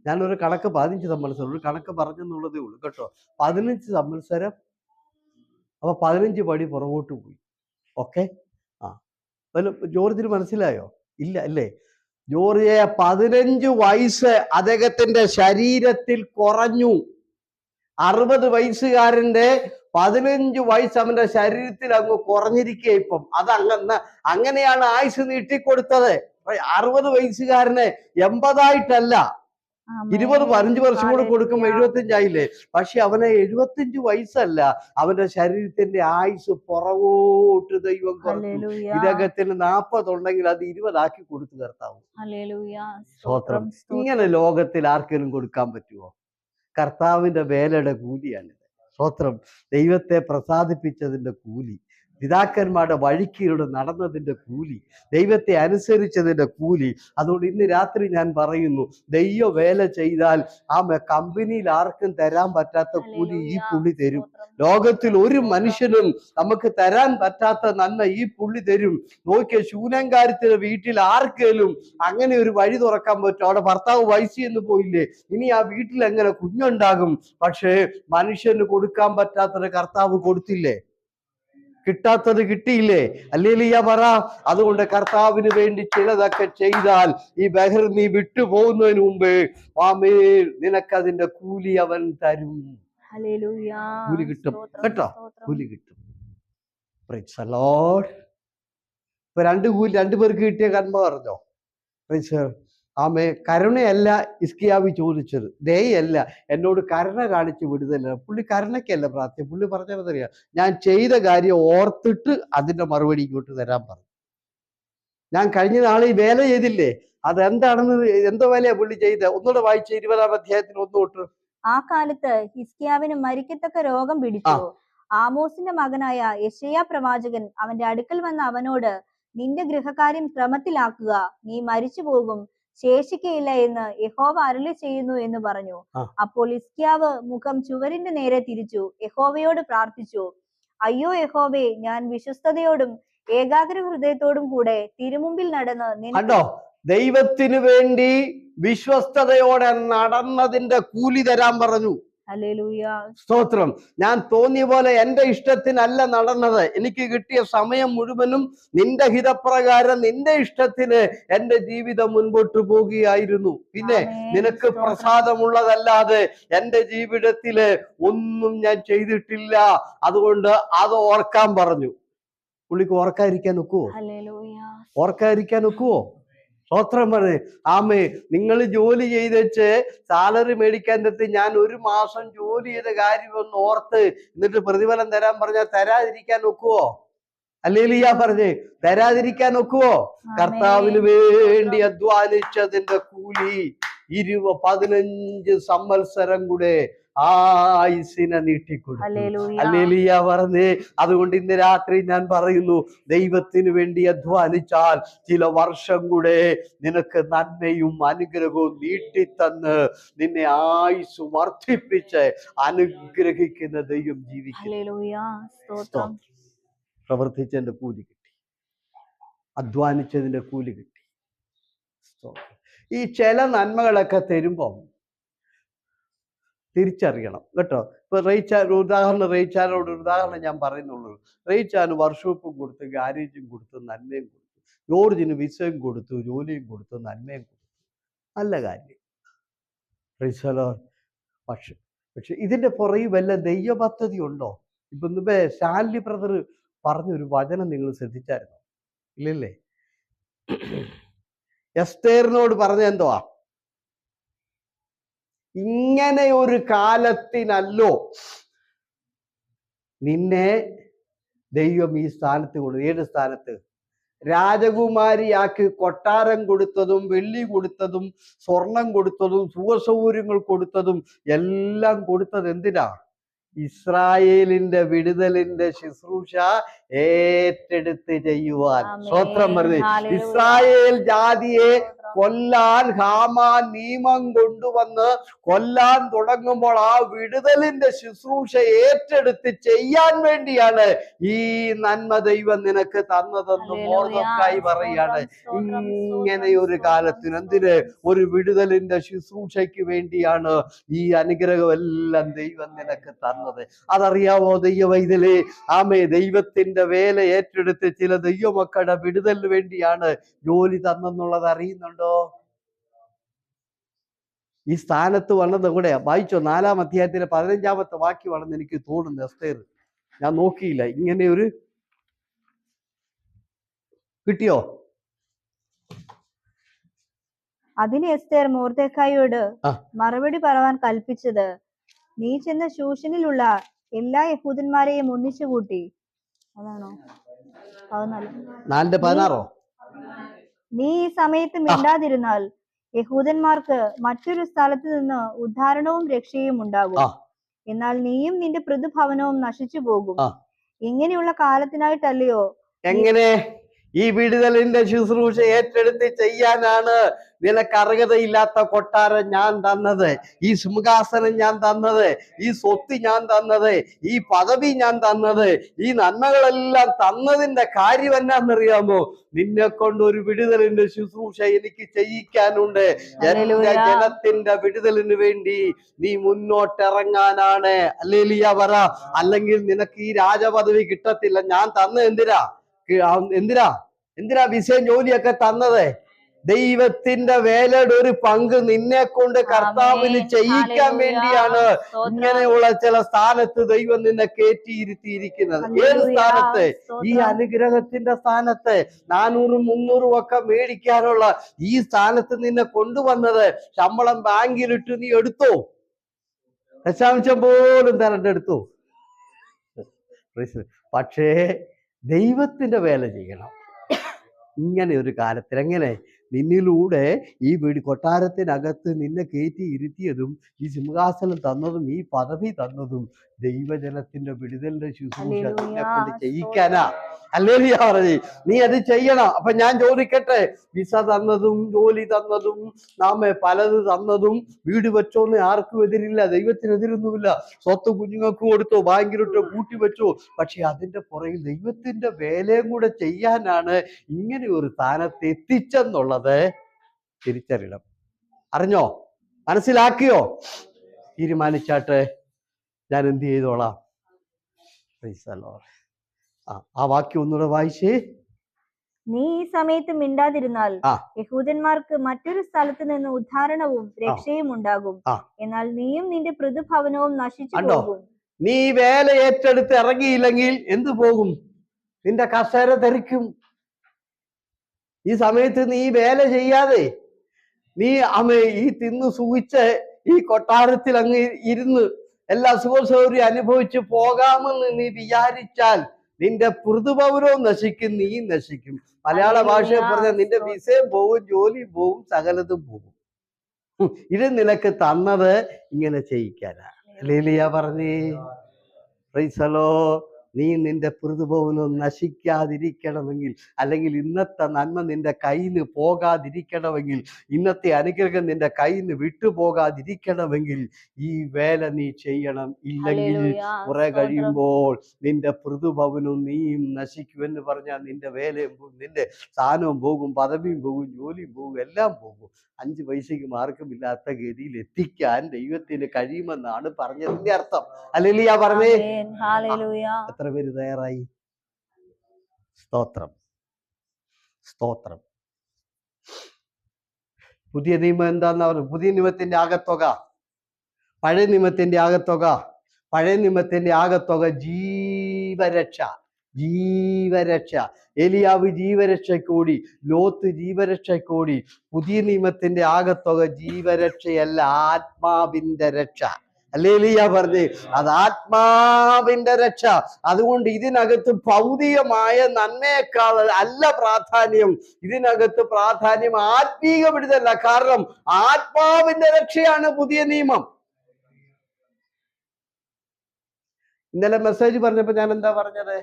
ഞാനൊരു കണക്ക് 15 സംവത്സരം, ഒരു കണക്ക് പറഞ്ഞെന്നുള്ളതേ ഉള്ളൂ കേട്ടോ. 15 സംവത്സരം. അപ്പൊ 15 പടി പുറകോട്ട് പോയി. ഓക്കെ. ജോർജിന് മനസ്സിലായോ? ഇല്ല അല്ലേ? ജോർജിയെ 15 വയസ്സ് അദ്ദേഹത്തിന്റെ ശരീരത്തിൽ കുറഞ്ഞു. 60 വയസ്സുകാരന്റെ 15 വയസ്സ് അവന്റെ ശരീരത്തിൽ അങ്ങ് കുറഞ്ഞിരിക്കുക ഇപ്പം. അങ്ങനെയാണ് ആയുസ് നീട്ടിക്കൊടുത്തത്. 60 വയസ്സുകാരനെ 80 15 വർഷം കൂടെ കൊടുക്കുമ്പോൾ 75 ആയില്ലേ? പക്ഷെ അവനെ 75 വയസ്സല്ല, അവന്റെ ശരീരത്തിന്റെ ആയുസ് പുറകോട്ട് ദൈവം കുറച്ചു. ഇദ്ദേഹത്തിന് 40 ഉണ്ടെങ്കിൽ അത് 20 ആക്കി കൊടുത്തു കർത്താവ്. സ്തോത്രം. ഇങ്ങനെ ലോകത്തിൽ ആർക്കെങ്കിലും കൊടുക്കാൻ പറ്റുമോ? കർത്താവിന്റെ വേലയുടെ കൂലിയാണിത്. സ്തോത്രം. ദൈവത്തെ പ്രസാദിപ്പിച്ചതിന്റെ കൂലി, പിതാക്കന്മാരുടെ വഴിക്കിലൂടെ നടന്നതിന്റെ കൂലി, ദൈവത്തെ അനുസരിച്ചതിന്റെ കൂലി. അതുകൊണ്ട് ഇന്ന് രാത്രി ഞാൻ പറയുന്നു, ദൈവ വേല ചെയ്താൽ ആ കമ്പനിയിൽ ആർക്കും തരാൻ പറ്റാത്ത കൂലി ഈ പുള്ളി തരും. ലോകത്തിൽ ഒരു മനുഷ്യനും നമുക്ക് തരാൻ പറ്റാത്ത നന്മ ഈ പുള്ളി തരും. നോക്കിയ ശൂനങ്കാരത്തിന്റെ വീട്ടിൽ ആർക്കേലും അങ്ങനെ ഒരു വഴി തുറക്കാൻ പറ്റും? അവിടെ ഭർത്താവ് വയസ്സിന്ന് പോയില്ലേ, ഇനി ആ വീട്ടിൽ എങ്ങനെ കുഞ്ഞുണ്ടാകും? പക്ഷേ മനുഷ്യന് കൊടുക്കാൻ പറ്റാത്തത് കർത്താവ് കൊടുത്തില്ലേ? കിട്ടാത്തത് കിട്ടിയില്ലേ? ഹല്ലേലൂയ പറ. അതുകൊണ്ട് കർത്താവിന് വേണ്ടി ചിലതൊക്കെ ചെയ്താൽ ഈ ബഹർ നീ വിട്ടുപോകുന്നതിന് മുമ്പേ ആമേൻ നിനക്കതിന്റെ കൂലി അവൻ തരും. കൂലി കിട്ടും കേട്ടോ, കൂലി കിട്ടും. Praise the Lord. ഇപ്പൊ 2 പേർക്ക് കിട്ടിയ കർമ്മ പറഞ്ഞോ? പ്രൈസ്. ആമേ. കരുണയല്ല ഹിസ്കിയാവ് ചോദിച്ചത്, ദയയല്ല, എന്നോട് കരുണ കാണിച്ച് വിടുതല. പുള്ളി കരുണയ്ക്കല്ല പ്രാർത്ഥന. പുള്ളി പറഞ്ഞറിയാം, ഞാൻ ചെയ്ത കാര്യം ഓർത്തിട്ട് അതിന്റെ മറുപടി ഇങ്ങോട്ട് തരാൻ പറഞ്ഞു. ഞാൻ കഴിഞ്ഞ നാളെ ഈ വേല ചെയ്തില്ലേ, അതെന്താണെന്ന്, എന്തോ വേലയാ പുള്ളി ചെയ്ത? ഒന്നുകൂടെ വായിച്ച 20-ാം അധ്യായത്തിൽ 1 തൊട്ട്. ആ കാലത്ത് ഹിസ്കിയാവിന് മരിക്കത്തക്ക രോഗം പിടിച്ചു. ആമോസിന്റെ മകനായ യെശയ്യാ പ്രവാചകൻ അവന്റെ അടുക്കൽ വന്ന അവനോട്, നിന്റെ ഗൃഹകാര്യം ക്രമത്തിലാക്കുക, നീ മരിച്ചു പോകും, ശേഷിക്കയില്ല എന്ന് യഹോവ അരുളി ചെയ്യുന്നു എന്ന് പറഞ്ഞു. അപ്പോൾ ഹിസ്കിയാവ് മുഖം ചുവരിന്റെ നേരെ തിരിച്ചു യഹോവയോട് പ്രാർത്ഥിച്ചു, അയ്യോ യഹോവേ, ഞാൻ വിശ്വസ്തയോടും ഏകാഗ്ര ഹൃദയത്തോടും കൂടെ തിരുമുമ്പിൽ നടന്ന് ദൈവത്തിന് വേണ്ടി വിശ്വസ്തയോടെ നടന്നതിന്റെ കൂലി തരാൻ പറഞ്ഞു. ഹല്ലേലൂയ. സ്തോത്രം. ഞാൻ തോന്നിയ പോലെ എന്റെ ഇഷ്ടത്തിനല്ല നടന്നത്. എനിക്ക് കിട്ടിയ സമയം മുഴുവനും നിന്റെ ഹിതപ്രകാരം നിന്റെ ഇഷ്ടത്തിന് എന്റെ ജീവിതം മുൻപോട്ട് പോകുകയായിരുന്നു. പിന്നെ നിനക്ക് പ്രസാദമുള്ളതല്ലാതെ എന്റെ ജീവിതത്തില് ഒന്നും ഞാൻ ചെയ്തിട്ടില്ല. അതുകൊണ്ട് അത് ഓർക്കാൻ പറഞ്ഞു. പുള്ളിക്ക് ഓർക്കാതിരിക്കാൻ ഒക്കുവോ? ഓർക്കാതിരിക്കാൻ ഒക്കുവോ? സ്തോത്രം പറഞ്ഞ്. ആമേ. നിങ്ങൾ ജോലി ചെയ്തേച്ച് സാലറി മേടിക്കാൻ തെറ്റി ഞാൻ 1 മാസം ജോലി ചെയ്ത കാര്യമൊന്ന് ഓർത്ത് എന്നിട്ട് പ്രതിഫലം തരാൻ പറഞ്ഞാൽ തരാതിരിക്കാൻ ഒക്കുവോ? ഹല്ലേലൂയ പറഞ്ഞ്. തരാതിരിക്കാൻ ഒക്കുവോ? കർത്താവിന് വേണ്ടി അധ്വാനിച്ചതിന്റെ കൂലി 15 സംവത്സരം കൂടെ ആയുസ്സിനെ നീട്ടിക്കൊടുത്തു. ഹല്ലേലൂയ. ഹല്ലേലൂയ പറഞ്ഞേ. അതുകൊണ്ട് ഇന്ന് രാത്രി ഞാൻ പറയുന്നു, ദൈവത്തിന് വേണ്ടി അധ്വാനിച്ചാൽ ചില വർഷം കൂടെ നിനക്ക് നന്മയും അനുഗ്രഹവും നീട്ടിത്തന്ന് നിന്നെ ആയുസ് വർദ്ധിപ്പിച്ച് അനുഗ്രഹിക്കുന്ന ദൈവം ജീവിക്കും. ഹല്ലേലൂയ. സ്തോത്രം. പ്രവർത്തിച്ചതിന്റെ കൂലി കിട്ടി, അധ്വാനിച്ചതിന്റെ കൂലി കിട്ടി. ഈ ചില നന്മകളൊക്കെ തരുമ്പം തിരിച്ചറിയണം കേട്ടോ. ഇപ്പൊ റേച്ചാനോട് ഒരു ഉദാഹരണം ഞാൻ പറയുന്നുള്ളൂ. റേച്ചാന് വർക്ക്ഷോപ്പും കൊടുത്ത്, ഗാരേജും കൊടുത്ത്, നന്മയും കൊടുത്തു. ജോർജിന് വിസയും കൊടുത്തു, ജോലിയും കൊടുത്തു, നന്മയും കൊടുത്തു. നല്ല കാര്യം. പക്ഷെ ഇതിന്റെ പുറകെ വല്ല ദൈവ പദ്ധതി ഉണ്ടോ? ഇപ്പൊ മുമ്പേ സ്റ്റാൻലി ബ്രദർ പറഞ്ഞൊരു വചനം നിങ്ങൾ ശ്രദ്ധിച്ചായിരുന്നോ? ഇല്ലല്ലേ? എസ്തേറിനോട് പറഞ്ഞ എന്തുവാ? ഇങ്ങനെ ഒരു കാലത്തിനല്ലോ നിന്നെ ദൈവം ഈ സ്ഥാനത്ത് കൊടുത്തു. ഏത് സ്ഥാനത്ത്? രാജകുമാരിയാക്കി കൊട്ടാരം കൊടുത്തതും, വെള്ളി കൊടുത്തതും, സ്വർണം കൊടുത്തതും, സുഖസൗകര്യങ്ങൾ കൊടുത്തതും എല്ലാം കൊടുത്തത് എന്തിനാ? ഇസ്രായേലിന്റെ വിടുതലിന്റെ ശുശ്രൂഷ ഏറ്റെടുത്ത് ചെയ്യുവാൻ. സ്തോത്രം പറഞ്ഞു. ഇസ്രായേൽ ജാതിയെ കൊല്ലാൻ ഹാമാൻ നിയമം കൊണ്ടുവന്ന് കൊല്ലാൻ തുടങ്ങുമ്പോൾ ആ വിടുതലിന്റെ ശുശ്രൂഷ ഏറ്റെടുത്ത് ചെയ്യാൻ വേണ്ടിയാണ് ഈ നന്മ ദൈവം നിനക്ക് തന്നതെന്ന് മോർദെഖായി പറയാണ്. ഇങ്ങനെ ഒരു കാലത്തിന് എന്തിന്? ഒരു വിടുതലിന്റെ ശുശ്രൂഷയ്ക്ക് വേണ്ടിയാണ് ഈ അനുഗ്രഹം എല്ലാം ദൈവം നിനക്ക് തന്നത്. അതറിയാവോ ദൈവവൈതലേ? ആമേ, ദൈവത്തിന്റെ വേല ഏറ്റെടുത്ത് ചില ദൈവമക്കളുടെ വിടുതലിന് വേണ്ടിയാണ് ജോലി തന്നെന്നുള്ളത് അറിയുന്നുണ്ടോ? ഈ സ്ഥാനത്ത് വന്നത് കൂടെ വായിച്ചോ? 4-ാം അധ്യായത്തിലെ 15-ാമത്തെ വാക്യമാണെന്ന് എനിക്ക് തോന്നുന്നു. എസ്തേർ, ഞാൻ നോക്കിയില്ല. ഇങ്ങനെ ഒരു കിട്ടിയോ? അതിന് എസ്തേർ മൊർദെഖായിയോട് മറുപടി പറയാൻ കൽപ്പിച്ചത്, നീ ചെന്ന ശൂഷനിലുള്ള എല്ലാ യഹൂദന്മാരെയും ഒന്നിച്ചു കൂട്ടി. അതാണോ 4:16? നീ ഈ സമയത്ത് മിണ്ടാതിരുന്നാൽ യഹൂദന്മാർക്ക് മറ്റൊരു സ്ഥലത്ത് നിന്ന് ഉദ്ധാരണവും രക്ഷയും ഉണ്ടാകും. എന്നാൽ നീയും നിന്റെ പൃഥുഭവനവും നശിച്ചു പോകും. ഇങ്ങനെയുള്ള കാലത്തിനായിട്ടല്ലയോ? എങ്ങനെ? ഈ വിടുതലിന്റെ ശുശ്രൂഷ ഏറ്റെടുത്ത് ചെയ്യാനാണ് നിനക്ക് അർഹതയില്ലാത്ത കൊട്ടാരം ഞാൻ തന്നത്, ഈ സിംഹാസനം ഞാൻ തന്നത്, ഈ സ്വത്ത് ഞാൻ തന്നത്, ഈ പദവി ഞാൻ തന്നത്, ഈ നന്മകളെല്ലാം തന്നതിന്റെ കാര്യം എന്നാന്നറിയാമോ? നിന്നെ കൊണ്ട് ഒരു വിടുതലിന്റെ ശുശ്രൂഷ എനിക്ക് ചെയ്യിക്കാനുണ്ട്. എന്റെ ജനത്തിന്റെ വിടുതലിന് വേണ്ടി നീ മുന്നോട്ടിറങ്ങാനാണ്. ഹല്ലേലൂയ പറ. അല്ലെങ്കിൽ നിനക്ക് ഈ രാജപദവി കിട്ടത്തില്ല. ഞാൻ തന്നത് എന്തിനാ വിസയും ജോലിയൊക്കെ തന്നത്? ദൈവത്തിന്റെ വേലയുടെ ഒരു പങ്ക് നിന്നെ കൊണ്ട് കർത്താവിന് ചെയ്യിക്കാൻ വേണ്ടിയാണ് ഇങ്ങനെയുള്ള ചില സ്ഥാനത്ത് ദൈവം നിന്നെ കയറ്റിയിരുത്തിയിരിക്കുന്നത്. ഏത് സ്ഥാനത്ത്? ഈ അനുഗ്രഹത്തിന്റെ സ്ഥാനത്ത്. 400-300 ഒക്കെ മേടിക്കാനുള്ള ഈ സ്ഥാനത്ത് നിന്നെ കൊണ്ടുവന്നത്. ശമ്പളം ബാങ്കിലിട്ട് നീ എടുത്തോ? ദശാംശം പോലും തരണ്ടെടുത്തു. പക്ഷേ ദൈവത്തിന്റെ വേല ചെയ്യണം ഇങ്ങനെ ഒരു കാലത്തിൽ. എങ്ങനെ? നിന്നിലൂടെ ഈ കൊട്ടാരത്തിനകത്ത് നിന്നെ കയറ്റി ഇരുത്തിയതും ഈ സിംഹാസനം തന്നതും ഈ പദവി തന്നതും ദൈവജനത്തിന്റെ വിടുതലിന്റെ ശുശ്രൂഷ നിന്നെ കൊണ്ട് ചെയ്യിക്കാനാ. ഹല്ലേലൂയ പറഞ്ഞേ. നീ അത് ചെയ്യണം. അപ്പൊ ഞാൻ ചോദിക്കട്ടെ, വിസ തന്നതും ജോലി തന്നതും നാമെ പലത് തന്നതും വീട് വെച്ചോന്ന് ആർക്കും എതിരില്ല, ദൈവത്തിനെതിരൊന്നുമില്ല. സ്വത്ത് കുഞ്ഞുങ്ങൾക്ക് കൊടുത്തോ, ബാങ്കിലിട്ടോ, കൂട്ടി വെച്ചോ. പക്ഷെ അതിന്റെ പുറകിൽ ദൈവത്തിന്റെ വേലയും കൂടെ ചെയ്യാനാണ് ഇങ്ങനെ ഒരു സ്ഥാനത്ത് എത്തിച്ചെന്നുള്ളത് തിരിച്ചറിയണം. അറിഞ്ഞോ? മനസ്സിലാക്കിയോ? തീരുമാനിച്ചാട്ടെ ഞാൻ എന്ത് ചെയ്തോളാം. ആ വാക്യം ഒന്നുകൂടെ വായിച്ചേ. നീ ഈ സമയത്ത് മിണ്ടാതിരുന്നാൽ യഹൂദന്മാർക്ക് മറ്റൊരു സ്ഥലത്ത് നിന്ന് ഉദ്ധാരണവും രക്ഷയും ഉണ്ടാകും. എന്നാൽ നീയും നിന്റെ പൃഥുഭവനവും നശിച്ചു പോകും. നീ വേല ഏറ്റെടുത്ത് ഇറങ്ങിയില്ലെങ്കിൽ എന്തു പോകും? നിന്റെ കസേര ധരിക്കും. ഈ സമയത്ത് നീ വേല ചെയ്യാതെ നീ ഈ തിന്നു സുഖിച്ച് ഈ കൊട്ടാരത്തിൽ അങ്ങ് ഇരുന്ന് എല്ലാ സുഖസൗകര്യം അനുഭവിച്ച് പോകാമെന്ന് നീ വിചാരിച്ചാൽ നിന്റെ പൃഥുഭവനവും നശിക്കും, നീ നശിക്കും. മലയാള ഭാഷയിൽ പറഞ്ഞാൽ നിന്റെ വിസയും പോകും, ജോലിയും പോകും, സകലതും പോകും. ഇത് നിനക്ക് തന്നത് ഇങ്ങനെ ചെയ്യിക്കാനാ. ഹല്ലേലൂയ പറഞ്ഞേ. Praise the Lord. നീ നിന്റെ പ്രതിഭവനം നശിക്കാതിരിക്കണമെങ്കിൽ, അല്ലെങ്കിൽ ഇന്നത്തെ നന്മ നിന്റെ കയ്യിൽ നിന്ന് പോകാതിരിക്കണമെങ്കിൽ, ഇന്നത്തെ അനുഗ്രഹം നിന്റെ കയ്യിൽ നിന്ന് വിട്ടുപോകാതിരിക്കണമെങ്കിൽ ഈ വേല നീ ചെയ്യണം. ഇല്ലെങ്കിൽ കുറെ കഴിയുമ്പോൾ നിന്റെ പ്രതിഭവനും നീയും നശിക്കുമെന്ന് പറഞ്ഞാൽ നിന്റെ വേലയും പോകും, നിന്റെ സ്ഥാനവും പോകും, പദവിയും പോകും, ജോലിയും പോകും, എല്ലാം പോകും. 5 പൈസയ്ക്ക് മാർഗമില്ലാത്ത ഗതിയിൽ എത്തിക്കാൻ ദൈവത്തിന് കഴിയുമെന്നാണ് പറഞ്ഞതിന്റെ അർത്ഥം. ഹല്ലേലൂയ പറഞ്ഞേ. എത്ര പേര് തയ്യാറായി? സ്തോത്രം, സ്തോത്രം. പുതിയ നിയമം എന്താന്ന് പറഞ്ഞു? പുതിയ നിയമത്തിന്റെ ആകത്തുക, പഴയ നിയമത്തിന്റെ ആകത്തുക. പഴയ നിയമത്തിന്റെ ആകത്തുക ജീവരക്ഷ, ജീവരക്ഷ. ഏലിയാവ് ജീവരക്ഷയ്ക്കോടി, ലോത്ത് ജീവരക്ഷയ്ക്കോടി. പുതിയ നിയമത്തിന്റെ ആകത്തുക ജീവരക്ഷയല്ല, ആത്മാവിന്റെ രക്ഷ. ഹല്ലേലൂയ പറഞ്ഞേ. അത് ആത്മാവിന്റെ രക്ഷ. അതുകൊണ്ട് ഇതിനകത്ത് ഭൗതികമായ നന്മയേക്കാൾ അല്ല പ്രാധാന്യം, ഇതിനകത്ത് പ്രാധാന്യം ആത്മീക വിടുതല. കാരണം ആത്മാവിന്റെ രക്ഷയാണ് പുതിയ നിയമം. ഇന്നലെ മെസ്സേജ് പറഞ്ഞപ്പോ ഞാൻ എന്താ പറഞ്ഞത്?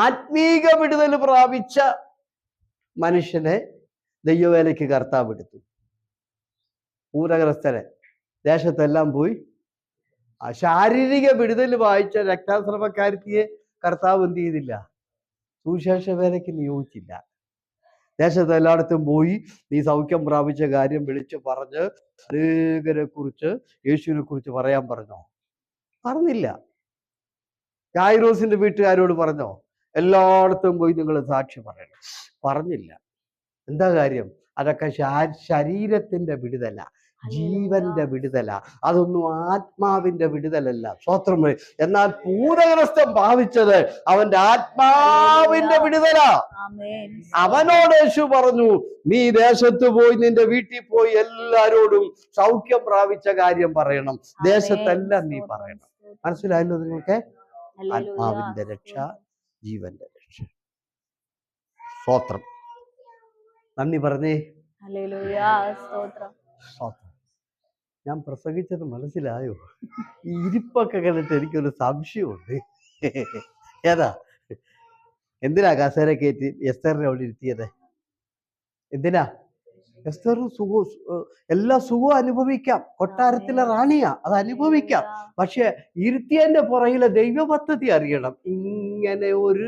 ആത്മീക വിടുതൽ പ്രാപിച്ച മനുഷ്യനെ ദൈവവേലയ്ക്ക് കർത്താവ് എടുത്തു. പൂരഗ്രസ്തരെ ദേശത്തെല്ലാം പോയി. ശാരീരിക വിടുതൽ വായിച്ച രക്താശ്രമക്കാരത്തിയെ കർത്താവ് എന്ത് ചെയ്തില്ല? സുവിശേഷ വേലയ്ക്ക് നിയോഗിച്ചില്ല. ദേശത്ത് എല്ലായിടത്തും പോയി നീ സൗഖ്യം പ്രാപിച്ച കാര്യം വിളിച്ച് പറഞ്ഞ് അനേകരെ കുറിച്ച്, യേശുവിനെ കുറിച്ച് പറയാൻ പറഞ്ഞോ? പറഞ്ഞില്ല. യായിറോസിന്റെ വീട്ടുകാരോട് പറഞ്ഞോ? എല്ലായിടത്തും പോയി നിങ്ങൾ സാക്ഷി പറയണം. പറഞ്ഞില്ല. എന്താ കാര്യം? അതൊക്കെ ശരീരത്തിന്റെ വിടുതല, ജീവന്റെ വിടുതല. അതൊന്നും ആത്മാവിന്റെ വിടുതലല്ല. സ്വത്രം. എന്നാൽ ഭൂതഗ്രസ്തൻ ഭാവിച്ചത് അവന്റെ ആത്മാവിന്റെ വിടുതല. അവനോട് യേശു പറഞ്ഞു, നീ ദേശത്ത് പോയി നിന്റെ വീട്ടിൽ പോയി എല്ലാരോടും സൗഖ്യം പ്രാപിച്ച കാര്യം പറയണം, ദേശത്തെല്ലാം നീ പറയണം. മനസ്സിലായല്ലോ നിങ്ങൾക്ക്? ആത്മാവിന്റെ രക്ഷ, ജീവന്റെ രക്ഷ. സ്തോത്രം. നന്ദി പറഞ്ഞേ. സ്തോത്രം. ഞാൻ പ്രസംഗിച്ചത് മനസ്സിലായോ? ഈ ഇരിപ്പൊക്കെ കണ്ടിട്ട് എനിക്കൊരു സംശയമുണ്ട്. ഏതാ? എന്തിനാ കസേര കയറ്റി എസ്തറിനെ അവിടെ ഇരുത്തിയത്? എന്തിനാ? എസ്തറിന് എല്ലാ സുഖവും അനുഭവിക്കാം. കൊട്ടാരത്തിലെ റാണിയാ, അത് അനുഭവിക്കാം. പക്ഷെ ഇരുത്തിയതിന്റെ പുറകിലെ ദൈവ പദ്ധതി അറിയണം. ഇങ്ങനെ ഒരു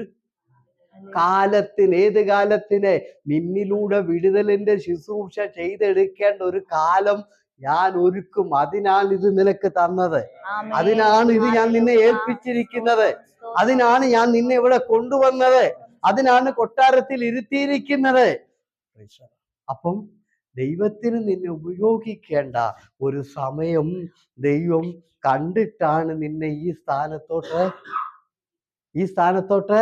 കാലത്തിന്, ഏത് കാലത്തിന്? നിന്നിലൂടെ വിടുതലിന്റെ ശുശ്രൂഷ ചെയ്തെടുക്കേണ്ട ഒരു കാലം ഞാൻ ഒരുക്കും. അതിനാണ് ഇത് നിനക്ക് തന്നത്, അതിനാണ് ഇത് ഞാൻ നിന്നെ ഏൽപ്പിച്ചിരിക്കുന്നത്, അതിനാണ് ഞാൻ നിന്നെ ഇവിടെ കൊണ്ടുവന്നത്, അതിനാണ് കൊട്ടാരത്തിൽ ഇരുത്തിയിരിക്കുന്നത്. അപ്പം ദൈവത്തിന് നിന്നെ ഉപയോഗിക്കേണ്ട ഒരു സമയം ദൈവം കണ്ടിട്ടാണ് നിന്നെ ഈ സ്ഥാനത്തോട്ട്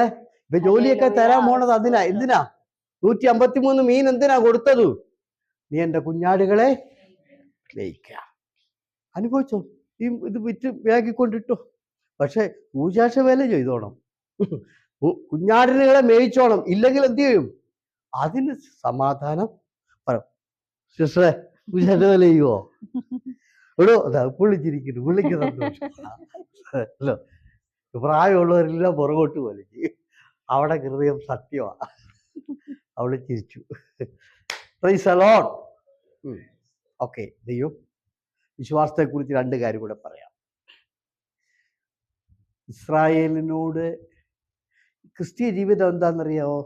ഇപ്പൊ ജോലിയൊക്കെ തരാൻ പോണത് അതിനാ. എന്തിനാ? 153 മീൻ എന്തിനാ കൊടുത്തത്? നീ എന്റെ കുഞ്ഞാടുകളെ മേയ്ക്ക. അനുഭവിച്ചോ? ഇത് വിറ്റ് വേഗിക്കൊണ്ടിട്ടോ. പക്ഷെ പൂജാശ വേല ചെയ്തോണം, കുഞ്ഞാടിനുകളെ മേയിച്ചോണം. ഇല്ലെങ്കിൽ എന്ത് ചെയ്യും? അതിന് സമാധാനം സിസ്റ്ററെ പൂജാശ വേല ചെയ്യുവോ? എടോ അതാ പുള്ളിച്ചിരിക്കുന്നു, പുള്ളിക്ക് സന്തോഷമല്ലോ. പ്രായമുള്ളവരെല്ലാം പുറകോട്ട് വലിച്ചു. അവിടെ ഹൃദയം സത്യമാണ്. അവള് ചിരിച്ചു. Praise the Lord. ഓക്കെ. ദൈവം വിശ്വാസത്തെ കുറിച്ച് 2 കാര്യം കൂടെ പറയാം. ഇസ്രായേലിനോട് ക്രിസ്തീയ ജീവിതം എന്താണെന്നറിയാമോ?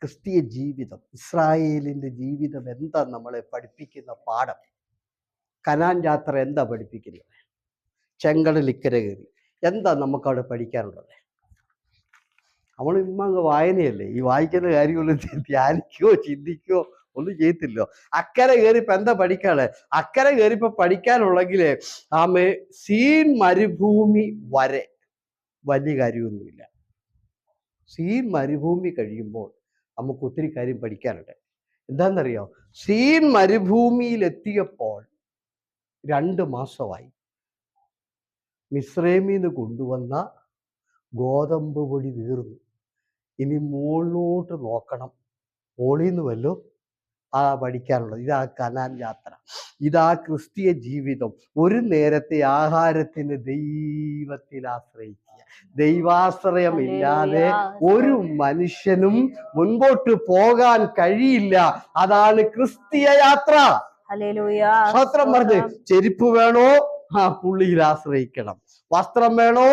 ക്രിസ്തീയ ജീവിതം, ഇസ്രായേലിന്റെ ജീവിതം എന്താ നമ്മളെ പഠിപ്പിക്കുന്ന പാഠം? കനാൻ യാത്ര എന്താ പഠിപ്പിക്കുന്നത്? ചെങ്കടലിക്കര കയറി എന്താ നമുക്കവിടെ പഠിക്കാനുള്ളത്? നമ്മൾ ഇമ്മങ്ങ് വായനയല്ലേ, ഈ വായിക്കുന്ന കാര്യങ്ങളൊന്നും ധ്യാനിക്കോ ചിന്തിക്കോ ഒന്നും ചെയ്യത്തില്ലോ. അക്കരെ കയറിപ്പോ എന്താ പഠിക്കാണ്? അക്കരെ കയറിപ്പോ പഠിക്കാനുള്ളെങ്കില് സീൻ മരുഭൂമി വരെ വലിയ കാര്യമൊന്നുമില്ല. സീൻ മരുഭൂമി കഴിയുമ്പോൾ നമുക്ക് ഒത്തിരി കാര്യം പഠിക്കാനുണ്ട്. എന്താണെന്നറിയോ? സീൻ മരുഭൂമിയിലെത്തിയപ്പോൾ 2 മാസമായി. മിസ്രൈമിന്ന് കൊണ്ടുവന്ന ഗോതമ്പ് പൊടി തീർന്നു. ഇനി മുകളിലോട്ട് നോക്കണം, മോളിന്ന് വല്ലോ പഠിക്കാനുള്ളത്. ഇതാ കനാൻ യാത്ര, ഇതാ ക്രിസ്തീയ ജീവിതം. ഒരു നേരത്തെ ആഹാരത്തിന് ദൈവത്തിൽ ആശ്രയിക്കുക. ദൈവാശ്രയമില്ലാതെ ഒരു മനുഷ്യനും മുൻപോട്ട് പോകാൻ കഴിയില്ല. അതാണ് ക്രിസ്തീയ യാത്ര. സ്തോത്രം പറഞ്ഞ്, ചെരുപ്പ് വേണോ? ആ പുള്ളിയിൽ ആശ്രയിക്കണം. വസ്ത്രം വേണോ?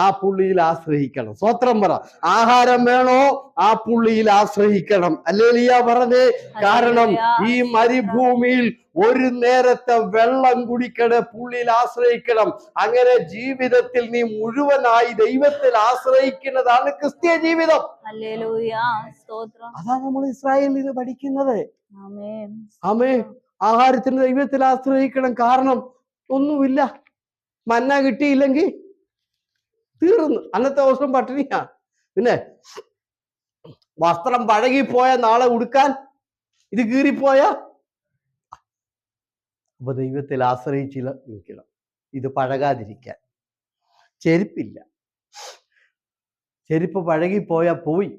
ആ പുള്ളിയിൽ ആശ്രയിക്കണം. സ്തോത്രം പറ. ആഹാരം വേണോ? ആ പുള്ളിയിൽ ആശ്രയിക്കണം. ഹല്ലേലൂയ പറഞ്ഞേ. കാരണം ഈ മരുഭൂമിയിൽ ഒരു നേരത്തെ വെള്ളം കുടിക്കണേ, പുള്ളിയിൽ ആശ്രയിക്കണം. അങ്ങനെ ജീവിതത്തിൽ നീ മുഴുവനായി ദൈവത്തിൽ ആശ്രയിക്കുന്നതാണ് ക്രിസ്തീയ ജീവിതം. അതാണ് നമ്മൾ ഇസ്രായേലിൽ നിന്ന് പഠിക്കുന്നത്. ആമേൻ. ആഹാരത്തിന് ദൈവത്തിൽ ആശ്രയിക്കണം. കാരണം ഒന്നുമില്ല, മന്ന കിട്ടിയില്ലെങ്കിൽ തീർന്നു, അന്നത്തെ ദിവസം പട്ടിണിയാ. പിന്നെ വസ്ത്രം പഴകിപ്പോയ നാളെ ഉടുക്കാൻ ഇത് കീറിപ്പോയ. അപ്പൊ ദൈവത്തിൽ ആശ്രയിച്ചില്ല നിൽക്കണം, ഇത് പഴകാതിരിക്കാൻ. ചെരുപ്പില്ല, ചെരുപ്പ് പഴകിപ്പോയാ പോയി.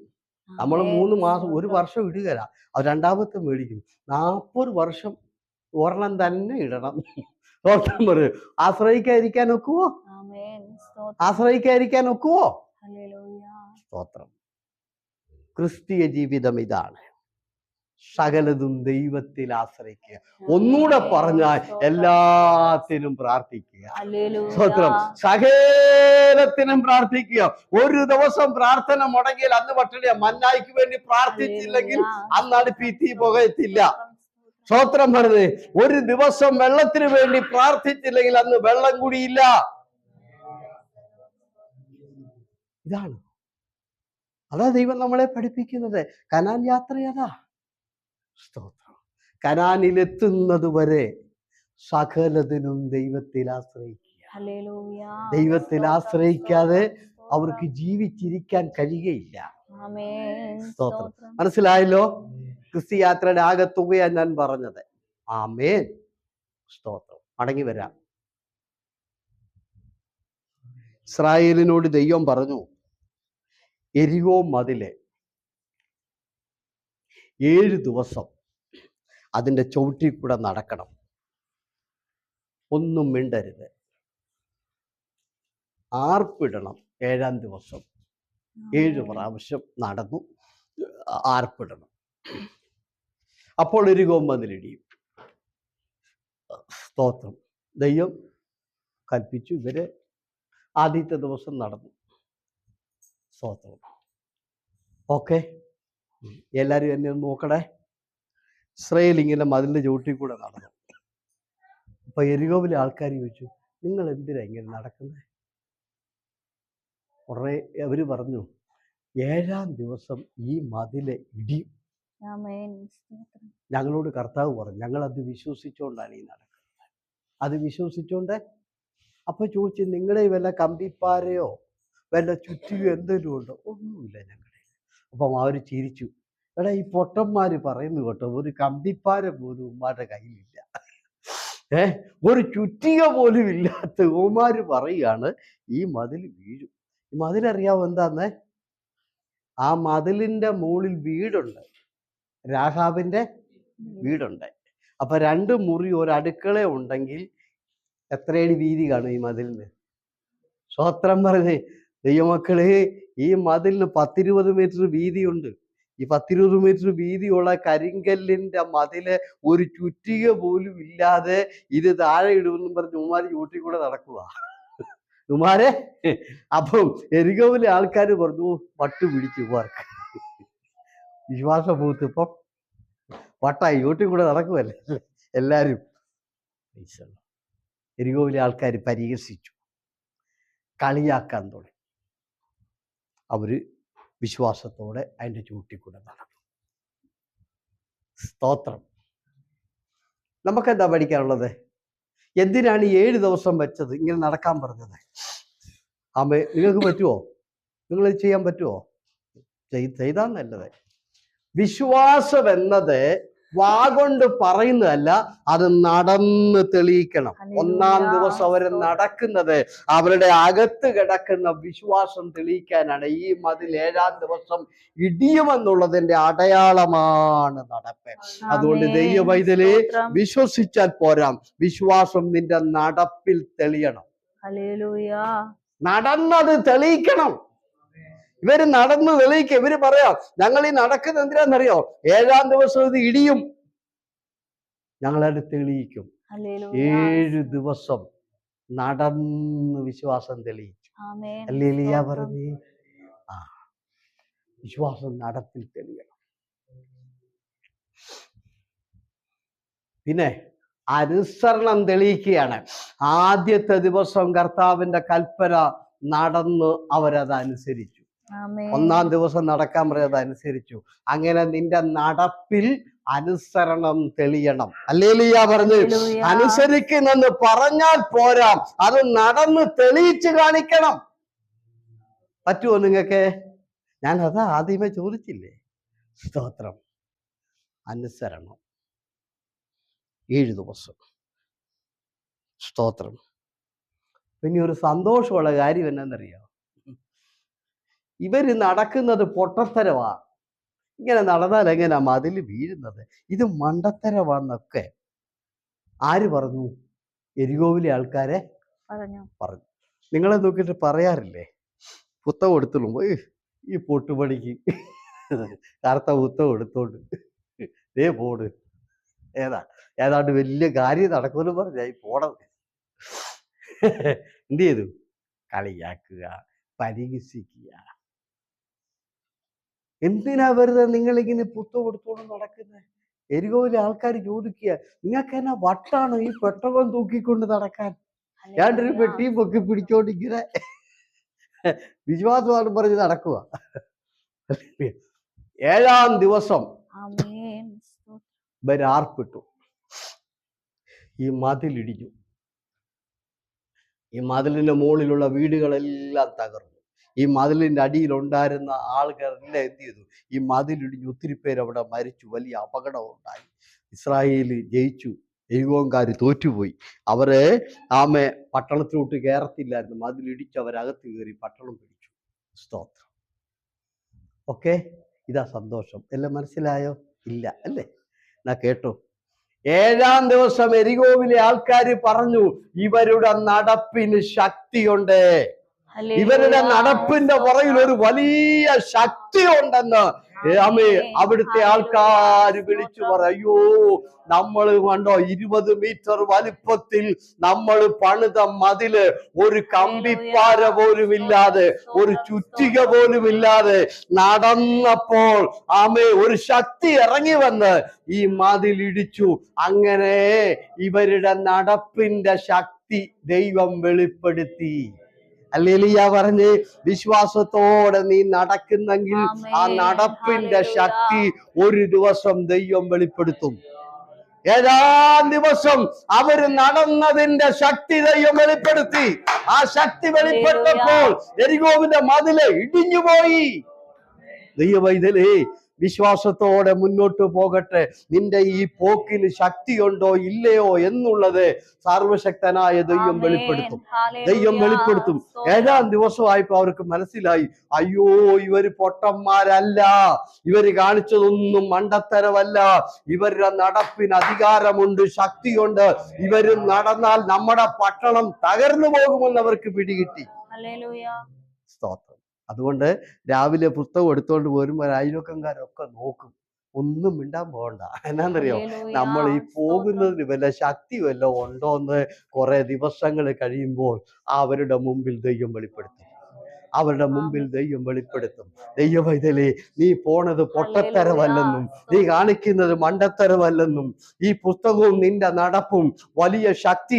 നമ്മൾ 3 മാസം 1 വർഷം ഇടുകയില്ല, അത് രണ്ടാമത്തെ മേടിക്കും. 40 വർഷം ഒരെണ്ണം തന്നെ ഇടണം. ആശ്രയിക്കാതിരിക്കാൻ ഒക്കുവോ? ആശ്രയിക്കാതിരിക്കാൻ ഒക്കുവോ? സ്തോത്രം. ക്രിസ്തീയ ജീവിതം ഇതാണ്. സകലതും ദൈവത്തിൽ ആശ്രയിക്കുക. ഒന്നുകൂടെ പറഞ്ഞാൽ എല്ലാത്തിനും പ്രാർത്ഥിക്കുക. സ്തോത്രം. സകലത്തിനും പ്രാർത്ഥിക്കുക. ഒരു ദിവസം പ്രാർത്ഥന മുടങ്ങിയാൽ അന്ന് പട്ടിണിയ. മന്നായിക്ക് വേണ്ടി പ്രാർത്ഥിച്ചില്ലെങ്കിൽ അന്ന് അടുപ്പിൽ തീ പുകയത്തില്ല. സ്തോത്രം പറഞ്ഞത്. ഒരു ദിവസം വെള്ളത്തിന് വേണ്ടി പ്രാർത്ഥിച്ചില്ലെങ്കിൽ അന്ന് വെള്ളം കൂടിയില്ല. ഇതാണ്, അതാ ദൈവം നമ്മളെ പഠിപ്പിക്കുന്നത്. കനാൻ യാത്രയതാ. സ്തോത്രം. കനാനിലെത്തുന്നത് വരെ സകലതിനും ദൈവത്തിൽ ആശ്രയിക്കുക. ദൈവത്തിൽ ആശ്രയിക്കാതെ അവർക്ക് ജീവിച്ചിരിക്കാൻ കഴിയുകയില്ല. സ്തോത്രം. മനസ്സിലായല്ലോ? ക്രിസ്തീയ യാത്രയുടെ ആകത്തുകയാണ് ഞാൻ പറഞ്ഞത്. ആമേൻ. സ്തോത്രം. മടങ്ങി വരാം. ഇസ്രായേലിനോട് ദൈവം പറഞ്ഞു, എരികോ മതില് 7 ദിവസം അതിൻ്റെ ചവിട്ടിൽ കൂടെ നടക്കണം, ഒന്നും മിണ്ടരുത്, ആർപ്പിടണം. 7-ാം ദിവസം 7 പ്രാവശ്യം നടന്നു ആർപ്പിടണം. അപ്പോൾ എരികോ മതിലിടിയും. സ്തോത്രം. ദൈവം കൽപ്പിച്ചു. ഇവര് ആദ്യത്തെ ദിവസം നടന്നു. സ്തോത്രം. ഓക്കെ, എല്ലാവരും എന്നെ ഒന്ന് നോക്കണേ. ഇസ്രായേൽ ഇങ്ങനെ മതിലിന്റെ ചുവട്ടിൽ കൂടെ നടന്നു. അപ്പൊ എരികോവിലെ ആൾക്കാർ ചോദിച്ചു, നിങ്ങൾ എന്തിനാ ഇങ്ങനെ നടക്കുന്നത്? കുറെ അവര് പറഞ്ഞു, 7-ാം ദിവസം ഈ മതില് ഇടിയും. ഞങ്ങളോട് കർത്താവ് പറഞ്ഞു, ഞങ്ങൾ അത് വിശ്വസിച്ചുകൊണ്ടാണ് ഈ നടക്കുന്നത്. അത് വിശ്വസിച്ചുകൊണ്ട്. അപ്പൊ ചോദിച്ചു, നിങ്ങളെ വല്ല കമ്പിപ്പാരയോ വല്ല ചുറ്റിയോ എന്തെങ്കിലും ഉണ്ടോ? ഒന്നുമില്ല ഞങ്ങളുടെ. അപ്പം അവർ ചിരിച്ചു. എടാ, ഈ പൊട്ടന്മാര് പറയുന്നു കേട്ടോ, ഒരു കമ്പിപ്പാര പോലും ഉമ്മാരുടെ കയ്യിലില്ല, ഒരു ചുറ്റിക പോലും ഇല്ലാത്ത ഉമ്മാര് പറയുകയാണ് ഈ മതിൽ വീഴും. ഈ മതിലറിയാവോ എന്താന്ന്? ആ മതിലിന്റെ മുകളിൽ വീടുണ്ട്, രാഹാബിന്റെ വീടുണ്ട്. അപ്പൊ 2 മുറി ഒരു അടുക്കള ഉണ്ടെങ്കിൽ എത്രയടി വീതി കാണും ഈ മതിലിന്? സ്തോത്രം പറഞ്ഞേ. ദൈവമക്കളെ, ഈ മതിലിന് 10-20 മീറ്റർ വീതിയുണ്ട്. ഈ 10-20 മീറ്റർ വീതിയുള്ള കരിങ്കല്ലിന്റെ മതില് ഒരു ചുറ്റിക പോലും ഇല്ലാതെ ഇത് താഴെ ഇടുമെന്നും പറഞ്ഞ് ഉമ്മാര് ചൂട്ടി കൂടെ നടക്കുക. ഉമ്മാരെ. അപ്പം എരികോവിലെ ആൾക്കാർ പറഞ്ഞു, പട്ടു പിടിച്ചു ഉമ്മാർക്ക്. വിശ്വാസ പൂത്തിപ്പം വട്ടായി ചൂട്ടി കൂടെ നടക്കുമല്ലേ എല്ലാരും. എരികോവിലെ ആൾക്കാർ പരിഹസിച്ചു, കളിയാക്കാൻ തുടങ്ങി. അവര് വിശ്വാസത്തോടെ അതിൻ്റെ ചൂട്ടിക്കൂടെ നടന്നു. സ്തോത്രം. നമുക്കെന്താ പഠിക്കാനുള്ളത്? എന്തിനാണ് ഈ 7 ദിവസം വെച്ചത്, ഇങ്ങനെ നടക്കാൻ പറഞ്ഞത്? ആമേ, നിങ്ങൾക്ക് പറ്റുമോ? നിങ്ങൾ ചെയ്യാൻ പറ്റുമോ? ചെയ്താൽ നല്ലത്. വിശ്വാസം എന്നത് വാഗൊണ്ട് പറയുന്നതല്ല, അത് നടന്ന് തെളിയിക്കണം. ഒന്നാം ഹല്ലേലൂയ. ദിവസം അവര് നടക്കുന്നത് അവരുടെ അകത്ത് കിടക്കുന്ന വിശ്വാസം തെളിയിക്കാനാണ്. ഈ മതിൽ 7-ാം ദിവസം ഇടിയുമെന്നുള്ളതിന്റെ അടയാളമാണ് നടപ്പ്. അതുകൊണ്ട് ആമേൻ. ദൈവവൈതലേ, സ്തോത്രം. വിശ്വസിച്ചാൽ പോരാ, വിശ്വാസം നിന്റെ നടപ്പിൽ തെളിയണം. ഹല്ലേലൂയ. നടന്നത് തെളിയിക്കണം. ഇവര് നടന്ന് തെളിയിക്കുക. ഇവര് പറയാം, ഞങ്ങൾ ഈ നടക്കുന്നത് എന്തിനാന്നറിയോ? 7-ാം ദിവസം ഇത് ഇടിയും, ഞങ്ങളത് തെളിയിക്കും. ഹല്ലേലൂയ. 7 ദിവസം നടന്ന് വിശ്വാസം തെളിയിച്ചു. ആമേൻ. ഹല്ലേലൂയ സ്തോത്രം. പറഞ്ഞേ. ആ വിശ്വാസം നടപ്പിൽ തെളിയണം. പിന്നെ അനുസരണം തെളിയിക്കുകയാണ്. ആദ്യത്തെ ദിവസം കർത്താവിന്റെ കൽപ്പന നടന്ന് അവരത് അനുസരിച്ചു. ആമേൻ. 1-ാം ദിവസം നടക്കാൻ പറയുന്നത് അനുസരിച്ചു. അങ്ങനെ നിന്റെ നടപ്പിൽ അനുസരണം തെളിയണം. ഹല്ലേലൂയ പറഞ്ഞ്. ഹല്ലേലൂയ. അനുസരിക്കുന്നെന്ന് പറഞ്ഞാൽ പോരാ, അത് നടന്ന് തെളിയിച്ച് കാണിക്കണം. പറ്റുമോ നിങ്ങൾക്ക്? ഞാൻ അതാ ആദ്യമേ ചോദിച്ചില്ലേ. സ്തോത്രം. അനുസരണം 7 ദിവസം. സ്തോത്രം. പിന്നെ ഒരു സന്തോഷമുള്ള കാര്യം എന്നാന്നറിയോ? ഇവര് നടക്കുന്നത് പൊട്ടത്തരവാ. ഇങ്ങനെ നടന്നാൽ എങ്ങനെയാ മതിൽ വീഴുന്നത്? ഇത് മണ്ടത്തരവാന്നൊക്കെ ആര് പറഞ്ഞു? എരികോവിലെ ആൾക്കാരെ പറഞ്ഞു. നിങ്ങളെ നോക്കിയിട്ട് പറയാറില്ലേ, പുത്തം എടുത്തുള്ളൂ ഈ പൊട്ടുപണിക്ക് കറുത്ത പുത്തം എടുത്തോണ്ട് ദേ പോട്, ഏതാണ്ട് വലിയ കാര്യം നടക്കുമെന്ന് പറഞ്ഞായി പോണത്. എന്ത് ചെയ്തു? കളിയാക്കുക, പരിഹസിക്കുക. എന്തിനാ വെറുതെ നിങ്ങളിങ്ങനെ പുത്തം എടുത്തോണ്ട് നടക്കുന്നത്? എരികോവിലെ ആൾക്കാർ ചോദിക്കുക, നിങ്ങൾക്ക് എന്നാ വട്ടാണോ ഈ പെട്ടകം തൂക്കിക്കൊണ്ട് നടക്കാൻ? ഞാനൊരു പെട്ടിയും പൊക്കി പിടിച്ചോണ്ട് ഇങ്ങനെ വിശ്വാസമാണ് പറഞ്ഞ് നടക്കുക. 7-ാം ദിവസം ഇവരാർപ്പിട്ടു. ഈ മതിലിടിഞ്ഞു. ഈ മതിലിന്റെ മുകളിലുള്ള വീടുകളെല്ലാം തകർന്നു. ഈ മതിലിന്റെ അടിയിലുണ്ടായിരുന്ന ആളുകളെല്ലാം എന്ത് ചെയ്തു? ഈ മതിലിടിഞ്ഞു. ഒത്തിരി പേര് അവിടെ മരിച്ചു. വലിയ അപകടം ഉണ്ടായി. ഇസ്രായേൽ ജയിച്ചു, എരികോംകാർ തോറ്റുപോയി. അവര് പട്ടണത്തിലോട്ട് കയറത്തില്ലായിരുന്നു. മതിലിടിച്ച് അവരകത്ത് കയറി പട്ടണം പിടിച്ചു. സ്തോത്രം. ഓക്കെ, ഇതാ സന്തോഷം. എല്ലാം മനസ്സിലായോ? ഇല്ല അല്ലേ? എന്നാ കേട്ടോ. 7-ാം ദിവസം എരികോവിലെ ആൾക്കാർ പറഞ്ഞു, ഇവരുടെ നടപ്പിന് ശക്തിയുണ്ട്. ഇവരുടെ നടപ്പിന്റെ പുറകിൽ ഒരു വലിയ ശക്തി ഉണ്ടെന്ന് അവിടുത്തെ ആൾക്കാർ വിളിച്ചു പറയൂ. നമ്മൾ കണ്ടോ, 20 മീറ്റർ വലിപ്പത്തിൽ നമ്മൾ പണിത മതില് ഒരു കമ്പിപ്പാര പോലും ഇല്ലാതെ, ഒരു ചുറ്റിക പോലും ഇല്ലാതെ നടന്നപ്പോൾ ഒരു ശക്തി ഇറങ്ങി വന്ന് ഈ മതിൽ ഇടിച്ചു. അങ്ങനെ ഇവരുടെ നടപ്പിന്റെ ശക്തി ദൈവം വെളിപ്പെടുത്തി. ഹല്ലേലൂയ പറഞ്ഞ്. വിശ്വാസത്തോടെ നീ നടക്കുന്നെങ്കിൽ ആ നടപ്പിന്റെ ശക്തി ഒരു ദിവസം ദൈവം വെളിപ്പെടുത്തും. 7-ാം ദിവസം അവര് നടന്നതിന്റെ ശക്തി ദൈവം വെളിപ്പെടുത്തി. ആ ശക്തി വെളിപ്പെട്ടപ്പോൾ എരികോവിന്റെ മതില് ഇടിഞ്ഞുപോയി. ദൈവവൈതലേ, വിശ്വാസത്തോടെ മുന്നോട്ട് പോകട്ടെ. നിന്റെ ഈ പോക്കിന് ശക്തിയുണ്ടോ ഇല്ലയോ എന്നുള്ളത് സർവശക്തനായ ദൈവം വെളിപ്പെടുത്തും. ദൈവം വെളിപ്പെടുത്തും. 7-ാം ദിവസമായപ്പോ അവർക്ക് മനസ്സിലായി, അയ്യോ ഇവര് പൊട്ടന്മാരല്ല, ഇവര് കാണിച്ചതൊന്നും മണ്ടത്തരമല്ല, ഇവരുടെ നടപ്പിന് അധികാരമുണ്ട്, ശക്തിയുണ്ട്. ഇവര് നടന്നാൽ നമ്മുടെ പട്ടണം തകർന്നു പോകുമെന്ന് അവർക്ക് പിടികിട്ടി. സ്തോത്രം. അതുകൊണ്ട് രാവിലെ പുസ്തകം എടുത്തോണ്ട് പോരുമ്പോൾ അയൽവക്കംകാരൊക്കെ നോക്കും, ഒന്നും മിണ്ടാൻ പോകണ്ട. എന്നാന്നറിയോ? നമ്മൾ ഈ പോകുന്നതിന് വല്ല ശക്തി വല്ല ഉണ്ടോന്ന് കുറെ ദിവസങ്ങൾ കഴിയുമ്പോൾ അവരുടെ മുമ്പിൽ ദൈവം വെളിപ്പെടുത്തും. അവരുടെ മുമ്പിൽ ദൈവം വെളിപ്പെടുത്തും. ദൈവവൈതലേ, നീ പോണത് പൊട്ടത്തരമല്ലെന്നും നീ കാണിക്കുന്നത് മണ്ടത്തരമല്ലെന്നും ഈ പുസ്തകവും നിന്റെ നടപ്പും വലിയ ശക്തി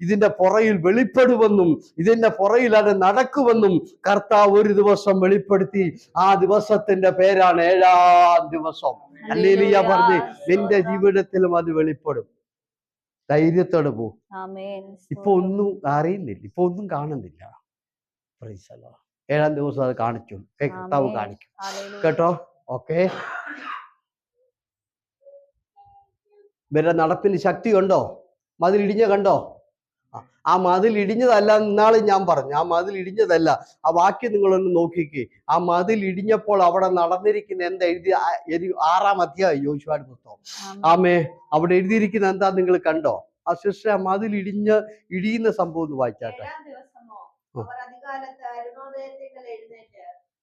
ഇതിന്റെ പുറയിൽ വെളിപ്പെടുമെന്നും ഇതിന്റെ പുറയിൽ അത് നടക്കുമെന്നും കർത്താവ് ഒരു ദിവസം വെളിപ്പെടുത്തി. ആ ദിവസത്തിന്റെ പേരാണ് 7-ാം ദിവസം. ഹല്ലേലൂയ പറഞ്ഞ്. നിന്റെ ജീവിതത്തിലും അത് വെളിപ്പെടും. ധൈര്യത്തോടെ പോ. ഇപ്പൊ ഒന്നും അറിയുന്നില്ല, ഇപ്പൊ ഒന്നും കാണുന്നില്ല. 7-ാം ദിവസം അത് കാണിച്ചു, കർത്താവ് കാണിക്കും കേട്ടോ. ഓക്കെ. ഇവരുടെ നടപ്പിന് ശക്തി കണ്ടോ? മതിൽ ഇടിഞ്ഞ കണ്ടോ? ആ മതിൽ ഇടിഞ്ഞതല്ല എന്നാള് ഞാൻ പറഞ്ഞു. ആ മതിൽ ഇടിഞ്ഞതല്ല. ആ വാക്യം നിങ്ങളൊന്ന് നോക്കിക്കേ. ആ മതിൽ ഇടിഞ്ഞപ്പോൾ അവിടെ നടന്നിരിക്കുന്ന എന്താ എഴുതി? 6-ാം അധ്യായം യോശുവയുടെ പുസ്തകം. ആമേ, അവിടെ എഴുതിയിരിക്കുന്ന എന്താ നിങ്ങൾ കണ്ടോ? ആ സിസ്റ്റർ, ആ മതിൽ ഇടിയുന്ന സംഭവം ഒന്ന് വായിച്ചാട്ടെ.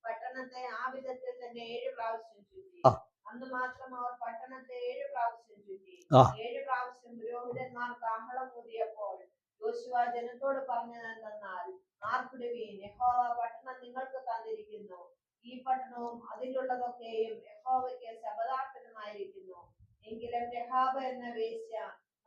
പട്ടണത്തെ ആ വിധത്തിൽ തന്നെ 7 പ്രാവശ്യം ചുറ്റി. അന്ന് മാത്രം അവർ പട്ടണത്തെ 7 പ്രാവശ്യം ചുറ്റി. 7 പ്രാവശ്യം പുരോഹിതന്മാർ കാഹളം ഊതിയപ്പോൾ യോശുവ ജനത്തോട് പറഞ്ഞതെന്തെന്നാൽ, ആർപ്പിടുവീൻ, യഹോവ പട്ടണം നിങ്ങൾക്ക് തന്നിരിക്കുന്നു. ഈ പട്ടണവും അതിലുള്ളതൊക്കെയും യഹോവയ്ക്ക് ശപഥാർപ്പണമായിരിക്കുന്നു. എങ്കിലും രഹാബ് എന്ന വേശ്യ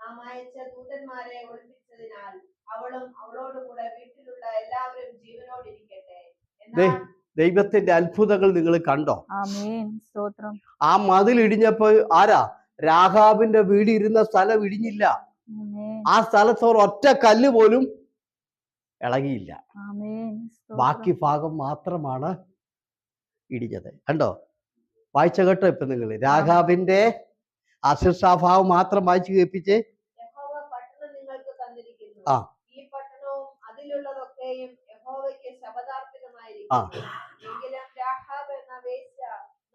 നാം അയച്ച ദൂതന്മാരെ ഒളിപ്പിച്ചതിനാൽ അവളും അവളോടുകൂടെ വീട്ടിലുള്ള എല്ലാവരും ജീവനോടിരിക്കട്ടെ. എന്നാൽ ദൈവത്തിന്റെ അത്ഭുതങ്ങൾ നിങ്ങൾ കണ്ടോ? ആമേൻ, സ്തോത്രം. ആ മതിൽ ഇടിഞ്ഞപ്പോ ആരാ? രാഹാബിന്റെ വീട് ഇരുന്ന സ്ഥലം ഇടിഞ്ഞില്ല. ആ സ്ഥലത്ത് ഒറ്റ കല്ല് പോലും ഇളകിയില്ല. ബാക്കി ഭാഗം മാത്രമാണ് ഇടിഞ്ഞത്. കണ്ടോ? വായിച്ച കേട്ടോ? ഇപ്പൊ നിങ്ങൾ രാഹാബിന്റെ അശിഷ്ടാഭാവം മാത്രം വായിച്ചു കേൾപ്പിച്ചേ. ആ ഈ പട്ടണവും അതിലുള്ളതൊക്കെയും യഹോവയ്ക്ക് ശപഥാർപ്പണമായിരിക്കുന്നു. എങ്കിലും രാഹാബ് എന്ന വേശ്യ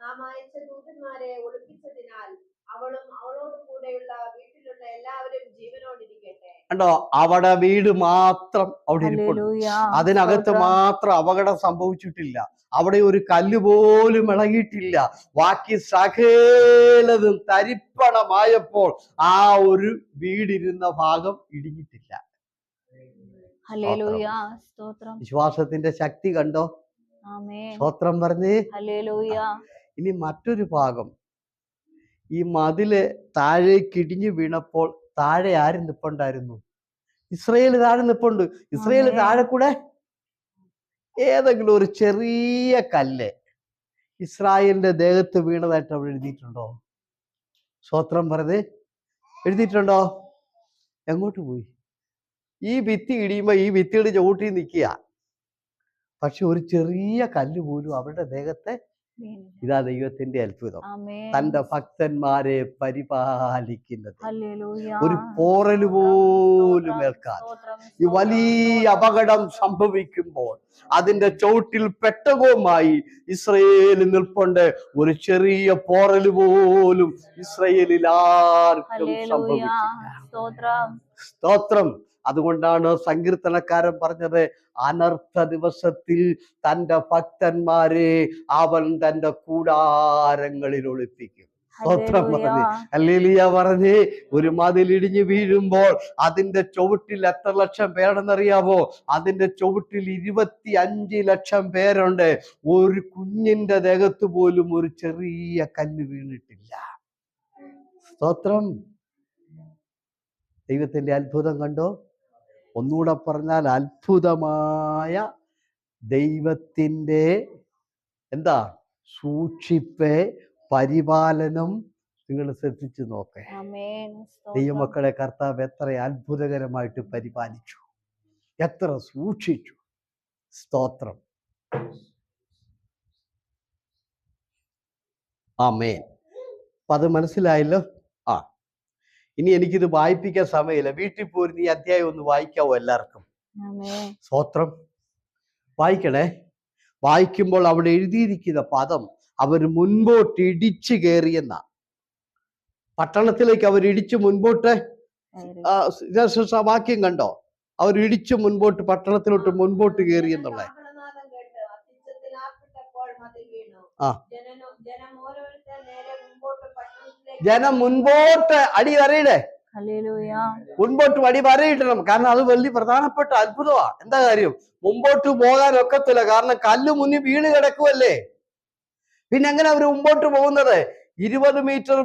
നാം അയച്ച ദൂതന്മാരെ ഒളിപ്പിച്ചതിനാൽ അവളും അവളോട് കൂടെയുള്ള വീട്ടിലുള്ള എല്ലാവരും ജീവനോടിരിക്കട്ടെ. കണ്ടോ? അവിടെ വീട് മാത്രം അവിടെ ഇരിപ്പുണ്ട്. അതിനകത്ത് മാത്രം അപകടം സംഭവിച്ചിട്ടില്ല. അവിടെ ഒരു കല്ല് പോലും ഇളകിയിട്ടില്ല. ബാക്കി സകലതും തരിപ്പണമായപ്പോൾ ആ ഒരു വീടിരുന്ന ഭാഗം ഇടിഞ്ഞിട്ടില്ല. വിശ്വാസത്തിന്റെ ശക്തി കണ്ടോ? സ്തോത്രം പറഞ്ഞേ. ഇനി മറ്റൊരു ഭാഗം, ഈ മതില് താഴേക്ക് ഇടിഞ്ഞു വീണപ്പോൾ താഴെ ആര് നിപ്പുണ്ടായിരുന്നു? ഇസ്രായേൽ താഴെ നിപ്പുണ്ട്. ഇസ്രായേൽ താഴെ കൂടെ ഏതെങ്കിലും ഒരു ചെറിയ കല്ല് ഇസ്രായേലിന്റെ ദേഹത്ത് വീണതായിട്ട് അവിടെ എഴുതിയിട്ടുണ്ടോ? സ്തോത്രം പറഞ്ഞേ. എഴുതിയിട്ടുണ്ടോ? എങ്ങോട്ട് പോയി? ഈ ഭിത്തി ഇടിയുമ്പോ ഈ ഭിത്തിയുടെ ചവിട്ടി നിൽക്കുക. പക്ഷെ ഒരു ചെറിയ കല്ല് പോലും അവരുടെ ദേഹത്തെ. ഇതാ ദൈവത്തിന്റെ അത്ഭുതം. തന്റെ ഭക്തന്മാരെ പരിപാലിക്കുന്നത്. ഒരു പോറല് പോലും ഏൽക്കാതെ ഈ വലിയ അപകടം സംഭവിക്കുമ്പോൾ അതിന്റെ ചോട്ടിൽ പെട്ടകവുമായി ഇസ്രായേൽ നിൽപ്പുണ്ട്. ഒരു ചെറിയ പോറല് പോലും ഇസ്രായേലിൽ ആർക്കും സംഭവിച്ചില്ല. സ്തോത്രം. അതുകൊണ്ടാണ് സങ്കീർത്തനക്കാരൻ പറഞ്ഞത്, അനർത്ഥ ദിവസത്തിൽ തന്റെ ഭക്തന്മാരെ അവൻ തന്റെ കൂടാരങ്ങളിൽ ഒളിപ്പിക്കും. സ്തോത്രം പറഞ്ഞ് ഹല്ലേലൂയ പറഞ്ഞ്. ഒരു മതിലിടിഞ്ഞു വീഴുമ്പോൾ അതിന്റെ ചുവട്ടിൽ എത്ര ലക്ഷം പേരെന്നറിയാമോ? അതിന്റെ ചുവട്ടിൽ 25 ലക്ഷം പേരുണ്ട്. ഒരു കുഞ്ഞിന്റെ ദേഹത്ത് പോലും ഒരു ചെറിയ കല്ല് വീണിട്ടില്ല. സ്തോത്രം. ദൈവത്തിന്റെ അത്ഭുതം കണ്ടോ? ഒന്നുകൂടെ പറഞ്ഞാൽ അത്ഭുതമായ ദൈവത്തിൻ്റെ എന്താ സൂക്ഷിപ്പ്, പരിപാലനം നിങ്ങൾ ശ്രദ്ധിച്ചു നോക്കേ. ദൈവമക്കളെ കർത്താവ് എത്ര അത്ഭുതകരമായിട്ട് പരിപാലിച്ചു, എത്ര സൂക്ഷിച്ചു. സ്തോത്രം. ആമേൻ. അപ്പൊ അത് മനസ്സിലായല്ലോ. ഇനി എനിക്കിത് വായിപ്പിക്കാൻ സമയമില്ല. വീട്ടിൽ പോരുന്ന ഈ അധ്യായം ഒന്ന് വായിക്കാവോ എല്ലാവർക്കും? സ്തോത്രം. വായിക്കണേ. വായിക്കുമ്പോൾ അവിടെ എഴുതിയിരിക്കുന്ന പദം അവർ മുൻപോട്ട് ഇടിച്ചു കയറിയെന്ന. പട്ടണത്തിലേക്ക് അവർ ഇടിച്ചു മുൻപോട്ട്. വാക്യം കണ്ടോ? അവർ ഇടിച്ചു മുൻപോട്ട് പട്ടണത്തിലോട്ട് മുൻപോട്ട് കയറി എന്നുള്ള. ജനം മുൻപോട്ട് അടി വരയിടേ. മുൻപോട്ട് അടി വരയിടണം. കാരണം അത് വലിയ പ്രധാനപ്പെട്ട അത്ഭുതമാ. എന്താ കാര്യം? മുമ്പോട്ട് പോകാൻ ഒക്കത്തില്ല. കാരണം കല്ല് മുന്നിൽ വീണ് കിടക്കുമല്ലേ. പിന്നെ എങ്ങനെ അവര് മുമ്പോട്ട് പോകുന്നത്? 20 മീറ്റർ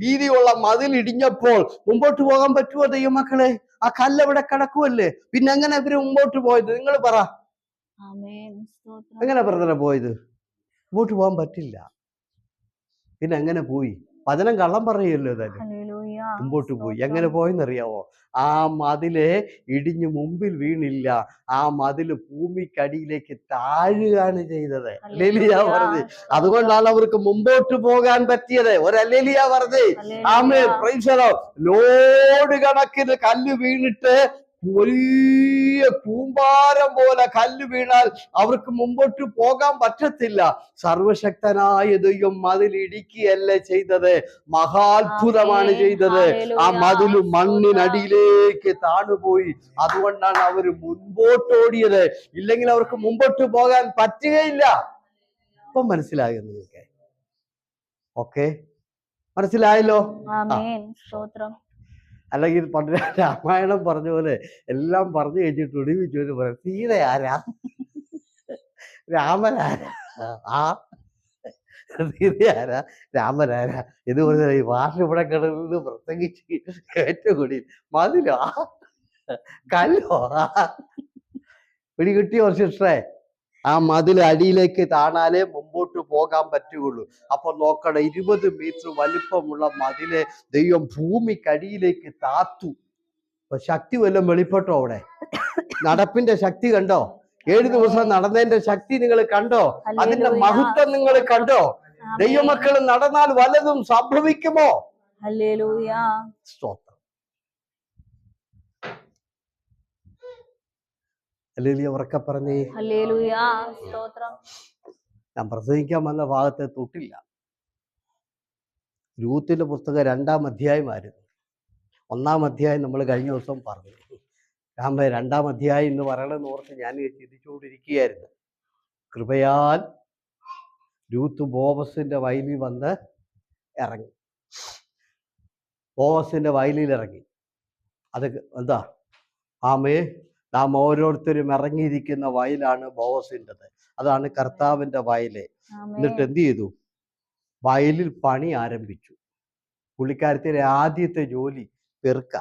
വീതിയുള്ള മതിൽ ഇടിഞ്ഞപ്പോൾ മുമ്പോട്ട് പോകാൻ പറ്റുമോ ദൈവമക്കളെ? ആ കല്ല് അവിടെ കിടക്കുമല്ലേ. പിന്നെ എങ്ങനെ അവര് മുമ്പോട്ട് പോയത്? നിങ്ങൾ പറ. എങ്ങനെ പറഞ്ഞ പോയത്? മുമ്പോട്ട് പോകാൻ പറ്റില്ല. പിന്നെ എങ്ങനെ പോയി? വചനം കള്ളം പറയുമല്ലോ. മുമ്പോട്ട് പോയി. എങ്ങനെ പോയെന്നറിയാവോ? ആ മതില് ഇടിഞ്ഞു മുമ്പിൽ വീണില്ല, ആ മതില് ഭൂമിക്കടിയിലേക്ക് താഴുകയാണ് ചെയ്തത്. ഹല്ലേലൂയ പറഞ്ഞേ. അതുകൊണ്ടാണ് അവർക്ക് മുമ്പോട്ട് പോകാൻ പറ്റിയത്. ഒരു ഹല്ലേലൂയ പറഞ്ഞേ. ആമേൻ, പ്രൈസ് ദി ലോർഡ്. ലോഡ് കണക്കിന് കല്ല് വീണിട്ട് വലിയ കൂമ്പാരം പോലെ കല്ല് വീണാൽ അവർക്ക് മുമ്പോട്ട് പോകാൻ പറ്റത്തില്ല. സർവശക്തനായ ദൈവം മതിലിടിക്കുകയല്ല ചെയ്തത്, മഹാത്ഭുതമാണ് ചെയ്തത്. ആ മതില് മണ്ണിനടിയിലേക്ക് താണുപോയി. അതുകൊണ്ടാണ് അവര് മുൻപോട്ടോടിയത്. ഇല്ലെങ്കിൽ അവർക്ക് മുമ്പോട്ട് പോകാൻ പറ്റുകയില്ല. ഇപ്പം മനസ്സിലായോ നിങ്ങൾക്ക്? ഓക്കെ, മനസ്സിലായല്ലോ? അല്ലെങ്കിൽ പണ്ട് രാമായണം പറഞ്ഞ പോലെ എല്ലാം പറഞ്ഞു കഴിഞ്ഞിട്ട് ഒടുവിച്ചു പറയാം, സീത ആരാ, രാമനാരാ, ആ സീത ആരാ, രാമനാരാ എന്ന് പറഞ്ഞാൽ ഈ ഭാഷ ഇവിടെ കിടന്ന് പ്രസംഗിച്ച് ഏറ്റവും കൂടി മതിലോ കല്ലോ പിടികിട്ടിയോ സിസ്റ്ററെ? ആ മതിൽ അടിയിലേക്ക് താണാലേ മുമ്പോട്ട് പോകാൻ പറ്റുകയുള്ളൂ. അപ്പൊ നോക്കണം, 20 മീറ്റർ വലിപ്പമുള്ള മതില് ദൈവം ഭൂമിക്കടിയിലേക്ക് താത്തു. അപ്പൊ ശക്തി വല്ലതും വെളിപ്പെട്ടോ? അവിടെ നടപ്പിന്റെ ശക്തി കണ്ടോ? 7 ദിവസം നടന്നതിന്റെ ശക്തി നിങ്ങൾ കണ്ടോ? അതിന്റെ മഹത്വം നിങ്ങൾ കണ്ടോ? ദൈവമക്കൾ നടന്നാൽ വല്ലതും സംഭവിക്കുമോ? ഹല്ലേലൂയ. സ്തോത്രം. ഹല്ലേലൂയ. ഉറക്കെ പറഞ്ഞേ ഹല്ലേലൂയ. സ്തോത്രം. ഞാൻ പ്രസംഗിക്കാൻ വന്ന ഭാഗത്തെ തൊട്ടില്ല. രൂത്തിന്റെ പുസ്തകം 2-ാം അധ്യായമായിരുന്നു. 1-ാം അധ്യായം നമ്മൾ കഴിഞ്ഞ ദിവസം പറഞ്ഞു. 2-ാം അധ്യായം എന്ന് പറയണമെന്ന് ഓർത്ത് ഞാൻ ചിന്തിച്ചുകൊണ്ടിരിക്കുകയായിരുന്നു. കൃപയാൽ രൂത്ത് ബോവസിന്റെ വയലിൽ വന്ന് ഇറങ്ങി. ബോവസിന്റെ വയലിൽ ഇറങ്ങി. അത് എന്താ? ആമേ, നാം ഓരോരുത്തരും ഇറങ്ങിയിരിക്കുന്ന വയലാണ് ബോവസിൻ്റെത്. അതാണ് കർത്താവിന്റെ വയല്. എന്നിട്ട് എന്ത് ചെയ്തു? വയലിൽ പണി ആരംഭിച്ചു. പുള്ളിക്കാരത്തിന്റെ ആദ്യത്തെ ജോലി പെറുക്ക.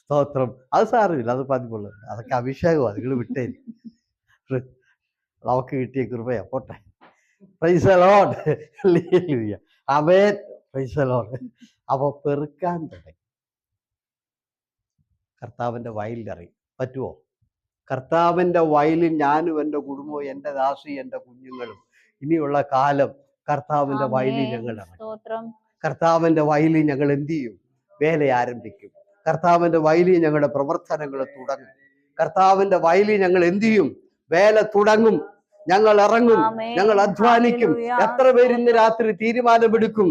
സ്തോത്രം. അത് സാരമില്ല, അത് പതിവുള്ളത്, അതൊക്കെ അഭിഷേകമാണ്, നിങ്ങൾ വിട്ടേ. നമുക്ക് കിട്ടിയ കൃപയാ, പോട്ടെ. Praise the Lord. Hallelujah. Amen. Praise the Lord. അപ്പൊ പെറുക്കാൻ തുടങ്ങി. കർത്താവിന്റെ വയലിൽ ഇറങ്ങി. പറ്റുമോ? കർത്താവിന്റെ വയലിൽ ഞാനും എൻ്റെ കുടുംബവും, എൻ്റെ ദാസി, എൻ്റെ കുഞ്ഞുങ്ങളും ഇനിയുള്ള കാലം കർത്താവിന്റെ വയലിൽ ഞങ്ങൾ ഇറങ്ങും. കർത്താവിന്റെ വയലിൽ ഞങ്ങൾ എന്ത് ചെയ്യും? വേല ആരംഭിക്കും. കർത്താവിന്റെ വയലിൽ ഞങ്ങളുടെ പ്രവർത്തനങ്ങൾ തുടങ്ങും. കർത്താവിന്റെ വയലിൽ ഞങ്ങൾ എന്ത് ചെയ്യും? വേല തുടങ്ങും. ഞങ്ങൾ ഇറങ്ങും, ഞങ്ങൾ അധ്വാനിക്കും. എത്ര പേര് ഇന്ന് രാത്രി തീരുമാനമെടുക്കും?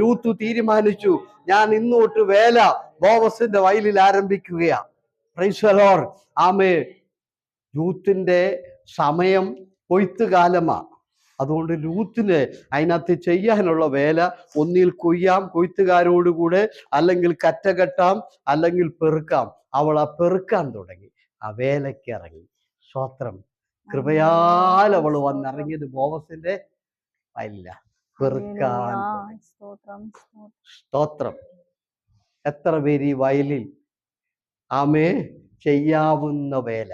രൂത്ത് തീരുമാനിച്ചു, ഞാൻ ഇന്നോട്ട് വേല ബോവസിന്റെ വയലിൽ ആരംഭിക്കുകയാ. Praise the Lord. ആമേ. രൂത്തിന്റെ സമയം കൊയ്ത്തുകാലമാ. അതുകൊണ്ട് രൂത്തിന് അതിനകത്ത് ചെയ്യാനുള്ള വേല ഒന്നിൽ കൊയ്യാം കൊയ്ത്തുകാരോടുകൂടെ, അല്ലെങ്കിൽ കറ്റ കെട്ടാം, അല്ലെങ്കിൽ പെറുക്കാം. അവൾ ആ പെറുക്കാൻ തുടങ്ങി, ആ വേലയ്ക്ക് ഇറങ്ങി. സ്തോത്രം. കൃപയാൽ അവൾ വന്നിറങ്ങിയത് ബോവസിന്റെ വയലില്ല, പെറുക്കാൻ. സ്തോത്രം. എത്ര പേര് ഈ വയലിൽ ആമേ ചെയ്യാവുന്ന വേല?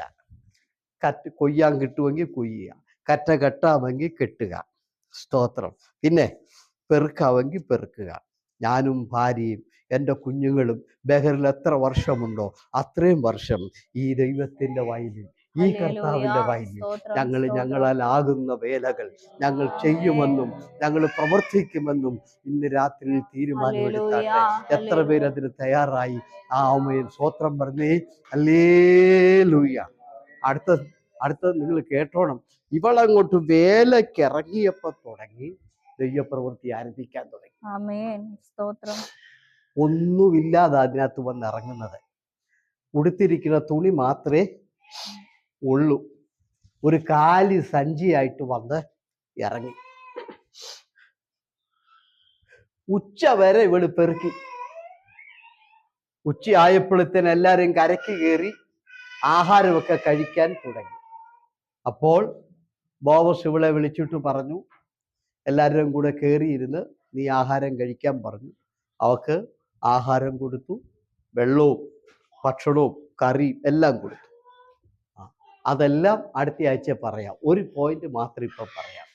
കൊയ്യാൻ കിട്ടുമെങ്കിൽ കൊയ്യുക, കറ്റ കെട്ടാമെങ്കിൽ കെട്ടുക. സ്തോത്രം. പിന്നെ പെറുക്കാമെങ്കിൽ പെറുക്കുക. ഞാനും ഭാര്യയും എൻ്റെ കുഞ്ഞുങ്ങളും ബഹറിൽ എത്ര വർഷമുണ്ടോ അത്രയും വർഷം ഈ ദൈവത്തിന്റെ വയലിൽ, ഈ കർത്താവിന്റെ വയലിൽ ഞങ്ങളാൽ ആകുന്ന വേലകൾ ഞങ്ങൾ ചെയ്യുമെന്നും ഞങ്ങൾ പ്രവർത്തിക്കുമെന്നും ഇന്ന് രാത്രി തീരുമാനമെടുത്താട്ടെ. എത്ര പേര് അതിന് തയ്യാറായി? ആമേൻ. സ്തോത്രം പറഞ്ഞേ. ഹല്ലേലൂയ. അടുത്ത നിങ്ങൾ കേട്ടോണം. ഇവളങ്ങോട്ട് വേലയ്ക്ക് ഇറങ്ങിയപ്പോ തുടങ്ങി ദൈവപ്രവൃത്തി ആരംഭിക്കാൻ തുടങ്ങി. ഒന്നുമില്ലാതെ അതിനകത്ത് വന്ന് ഇറങ്ങുന്നത്. ഉടുത്തിരിക്കുന്ന തുണി മാത്രമേ ഉള്ളൂ. ഒരു കാലി സഞ്ചിയായിട്ട് വന്ന് ഇറങ്ങി. ഉച്ച വരെ ഇവള് പെറുക്കി. ഉച്ചയായപ്പോഴത്തേന് എല്ലാവരും കരയ്ക്ക് കയറി ആഹാരമൊക്കെ കഴിക്കാൻ തുടങ്ങി. അപ്പോൾ ബോവസ് ഇവളെ വിളിച്ചിട്ട് പറഞ്ഞു, എല്ലാവരും കൂടെ കയറിയിരുന്ന് നീ ആഹാരം കഴിക്കാൻ പറഞ്ഞു. അവക്ക് ആഹാരം കൊടുത്തു, വെള്ളവും ഭക്ഷണവും കറിയും എല്ലാം കൊടുത്തു. അതെല്ലാം അടുത്ത ആഴ്ച പറയാം. ഒരു പോയിന്റ് മാത്രം ഇപ്പൊ പറയാം.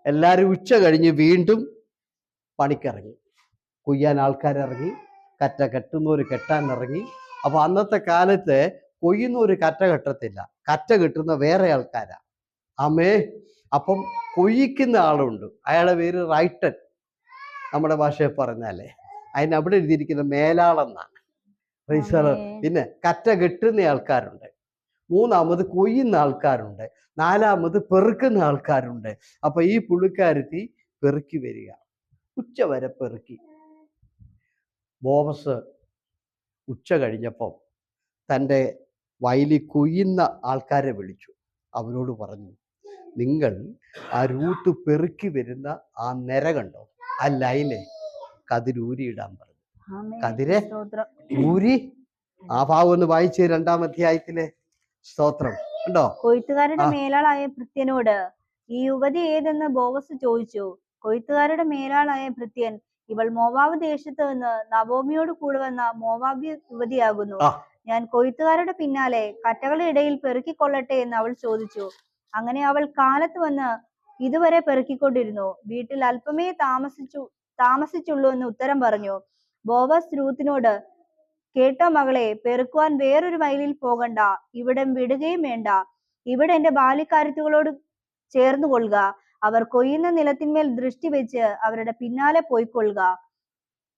എല്ലാരും ഉച്ച കഴിഞ്ഞ് വീണ്ടും പണിക്കിറങ്ങി. കൊയ്യാൻ ആൾക്കാരിറങ്ങി, കറ്റ കെട്ടുന്നവർ കെട്ടാൻ ഇറങ്ങി. അപ്പൊ അന്നത്തെ കാലത്ത് കൊയ്യുന്നവർ കറ്റ കെട്ടത്തില്ല, കറ്റ കെട്ടുന്ന വേറെ ആൾക്കാരാ. ആമേ. അപ്പം കൊയ്യിക്കുന്ന ആളുണ്ട്, അയാളുടെ പേര് റൈറ്റൻ, നമ്മുടെ ഭാഷയിൽ പറഞ്ഞാലേ. അതിന് അവിടെ എഴുതിയിരിക്കുന്ന മേലാളെന്നാണ്. പിന്നെ കറ്റ കെട്ടുന്ന ആൾക്കാരുണ്ട്, മൂന്നാമത് കൊയ്യുന്ന ആൾക്കാരുണ്ട്, നാലാമത് പെറുക്കുന്ന ആൾക്കാരുണ്ട്. അപ്പൊ ഈ പുള്ളിക്കാരത്തി പെറുക്കി വരിക, ഉച്ച വരെ പെറുക്കി. ബോവസ് ഉച്ച കഴിഞ്ഞപ്പം തൻ്റെ വയലിൽ കൊയ്യുന്ന ആൾക്കാരെ വിളിച്ചു. അവരോട് പറഞ്ഞു, നിങ്ങൾ ആ റൂട്ട് പെറുക്കി വരുന്ന ആ നിര കണ്ടോ, ആ ലൈനെ കതിരൂരിയിടാൻ പറഞ്ഞു. കതിരെ ഊരി. ആ ഭാഗം ഒന്ന് വായിച്ച് 2-ാം അധ്യായത്തിലെ. സ്തോത്രം. ഉണ്ടോ? കൊയ്ത്തുകാരുടെ മേലാളായ ഭൃത്യനോട് ഈ യുവതി ഏതെന്ന് ബോവസ് ചോദിച്ചു. കൊയ്ത്തുകാരുടെ മേലാളായ ഭൃത്യൻ, ഇവൾ മോവാബ് ദേശത്ത് നിന്ന് നവോമിയോട് കൂടെ വന്ന മോവാബ്യ യുവതിയാകുന്നു. ഞാൻ കൊയ്ത്തുകാരുടെ പിന്നാലെ കറ്റകളുടെ ഇടയിൽ പെറുക്കിക്കൊള്ളട്ടെ എന്ന് അവൾ ചോദിച്ചു. അങ്ങനെ അവൾ കാലത്ത് വന്ന് ഇതുവരെ പെറുക്കിക്കൊണ്ടിരുന്നു. വീട്ടിൽ അല്പമേ താമസിച്ചുള്ളൂ എന്ന് ഉത്തരം പറഞ്ഞു. ബോവസ് രൂത്തിനോട്, കേട്ടോ മകളെ, പെറുക്കുവാൻ വേറൊരു വയലിൽ പോകണ്ട, ഇവിടം വിടുകയും വേണ്ട. ഇവിടെ എന്റെ ബാല്യക്കാരത്തികളോട് ചേർന്നു കൊള്ളുക. അവർ കൊയ്യുന്ന നിലത്തിന്മേൽ ദൃഷ്ടി വെച്ച് അവരുടെ പിന്നാലെ പോയിക്കൊള്ളുക.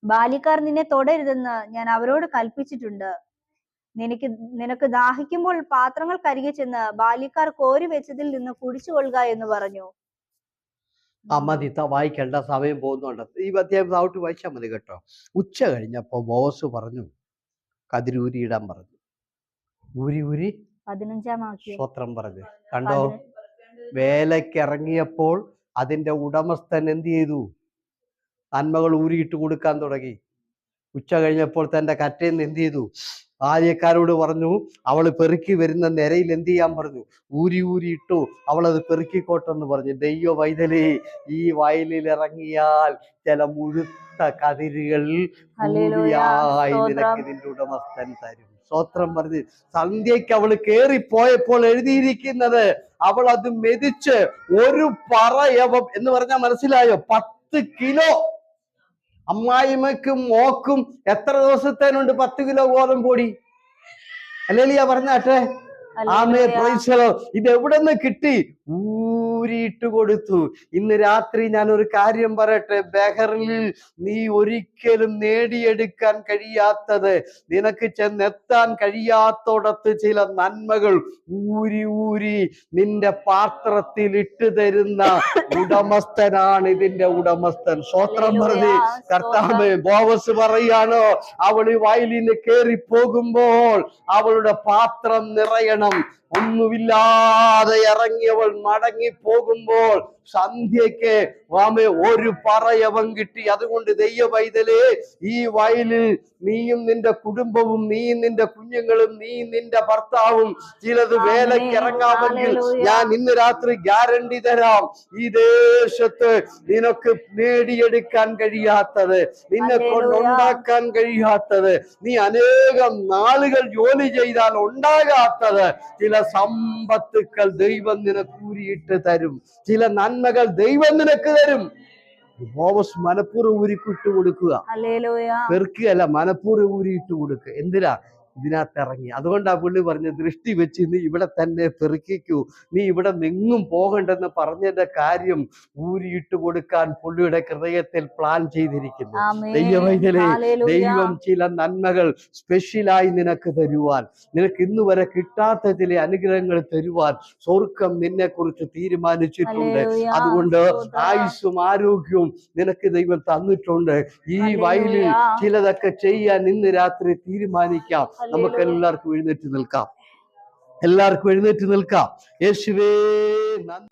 ബാല്യക്കാർ നിന്നെ തൊടരുതെന്ന് ഞാൻ അവരോട് കൽപ്പിച്ചിട്ടുണ്ട്. നിനക്ക് ദാഹിക്കുമ്പോൾ പാത്രങ്ങൾ കരികെ ചെന്ന് ബാല്യക്കാർ കോരി വെച്ചതിൽ നിന്ന് കുടിച്ചുകൊള്ളുക എന്ന് പറഞ്ഞു. മതി, വായിക്കേണ്ട, സമയം പോകുന്നുണ്ട്. ഈ അധ്യായം താവട്ട് വായിച്ചാൽ മതി കേട്ടോ. ഉച്ച കഴിഞ്ഞപ്പോ ബോവസ് പറഞ്ഞു, കതിരൂരിയിടാൻ പറഞ്ഞു. ഊരി 15-ാം വാക്യം. സ്തോത്രം പറഞ്ഞു. കണ്ടോ, വേലക്കിറങ്ങിയപ്പോൾ അതിന്റെ ഉടമസ്ഥൻ എന്ത് ചെയ്തു? നന്മകൾ ഊരിയിട്ട് കൊടുക്കാൻ തുടങ്ങി. ഉച്ച കഴിഞ്ഞപ്പോൾ തന്റെ കറ്റയിൽ നിന്ന് എന്ത് ചെയ്തു? ബാല്യക്കാരോട് പറഞ്ഞു, അവൾ പെറുക്കി വരുന്ന നിരയിൽ എന്ത് ചെയ്യാൻ പറഞ്ഞു? ഊരി ഇട്ടു, അവളത് പെറുക്കിക്കോട്ടെന്ന് പറഞ്ഞു. ദൈവ വൈതലേ, ഈ വയലിൽ ഇറങ്ങിയാൽ ചില മുഴുത്ത കതിരുകൾ നിനക്ക് നിന്റെ ഉടമസ്ഥൻ തരും. സ്തോത്രം പറഞ്ഞ് സന്ധ്യയ്ക്ക് അവൾ കേറിപ്പോയപ്പോൾ എഴുതിയിരിക്കുന്നത്, അവൾ അത് മെതിച്ച് ഒരു പറയവം എന്ന് പറഞ്ഞാൽ മനസ്സിലായോ? 10 കിലോ. അമ്മായിമ്മയ്ക്കും മോക്കും എത്ര ദിവസത്തേനുണ്ട് 10 കിലോ ഗോതമ്പ് പൊടി? അല്ലേലിയ പറഞ്ഞാട്ടെ. ആമേ, പ്രൈസ് ദി ലോർഡ്. ഇത് എവിടെ നിന്ന് കിട്ടി? ഊരിയിട്ട് കൊടുത്തു. ഇന്ന് രാത്രി ഞാൻ ഒരു കാര്യം പറയട്ടെ, ബഹറിൽ നീ ഒരിക്കലും നേടിയെടുക്കാൻ കഴിയാത്തത്, നിനക്ക് ചെന്നെത്താൻ കഴിയാത്തോടത്ത് ചില നന്മകൾ ഊരി നിന്റെ പാത്രത്തിൽ ഇട്ട് തരുന്ന ഉടമസ്ഥനാണ് ഇതിന്റെ ഉടമസ്ഥൻ. സ്വത്രം പറഞ്ഞ് കർത്താവേ, ബോവസ് പറയാണ്, അവൾ ഈ വയലിന് കേറി പോകുമ്പോൾ അവളുടെ പാത്രം നിറയണം. ഒന്നുമില്ലാതെ ഇറങ്ങിയവൾ മടങ്ങി പോകുമ്പോൾ സന്ധ്യയ്ക്ക് ഒരു പറയവം കിട്ടി. അതുകൊണ്ട് ദൈവ പൈതലേ, ഈ വയലിൽ നീയും നിന്റെ കുടുംബവും, നീയും നിന്റെ കുഞ്ഞുങ്ങളും, നീയും നിന്റെ ഭർത്താവും ചിലത് വേലയ്ക്ക് ഇറങ്ങാമെങ്കിൽ ഞാൻ ഇന്ന് രാത്രി ഗ്യാരണ്ടി തരാം, ഈ ദേശത്ത് നിനക്ക് നേടിയെടുക്കാൻ കഴിയാത്തത്, നിന്നെ കൊണ്ടുണ്ടാക്കാൻ കഴിയാത്തത്, നീ അനേകം നാളുകൾ ജോലി ചെയ്താൽ ഉണ്ടാകാത്തത്, ചില സമ്പത്തുക്കൾ ദൈവം നിനക്ക് ഊരിയിട്ട് തരും, ചില നന്മകൾ ദൈവം നിനക്ക് തരും. ബോവസ് മനപ്പൂർവ്വം ഊരിക്കിട്ട് കൊടുക്കുക, പെറുക്കുകയല്ല, മനപ്പൂർവ്വം ഊരിയിട്ട് കൊടുക്കുക. എന്തിനാ? ഇതിനകത്ത് ഇറങ്ങി. അതുകൊണ്ടാ പുള്ളി പറഞ്ഞ, ദൃഷ്ടി വെച്ച് നീ ഇവിടെ തന്നെ പെറുക്കിക്കൂ, നീ ഇവിടെ നിങ്ങും പോകണ്ടെന്ന് പറഞ്ഞതിന്റെ കാര്യം ഊരിയിട്ട് കൊടുക്കാൻ പുള്ളിയുടെ ഹൃദയത്തിൽ പ്ലാൻ ചെയ്തിരിക്കുന്നു. ദൈവമേ, ദൈവം ചില നന്മകൾ സ്പെഷ്യലായി നിനക്ക് തരുവാൻ, നിനക്ക് ഇന്ന് വരെ കിട്ടാത്ത ചില അനുഗ്രഹങ്ങൾ തരുവാൻ സ്വർഗം നിന്നെ കുറിച്ച് തീരുമാനിച്ചിട്ടുണ്ട്. അതുകൊണ്ട് ആയുസ്സും ആരോഗ്യവും നിനക്ക് ദൈവം തന്നിട്ടുണ്ട്. ഈ വയലിൽ ചിലതൊക്കെ ചെയ്യാൻ ഇന്ന് രാത്രി തീരുമാനിക്കാം. നമുക്ക് എല്ലാവർക്കും എഴുന്നേറ്റ് നിൽക്കാം. യേശുവേ നന്ദി.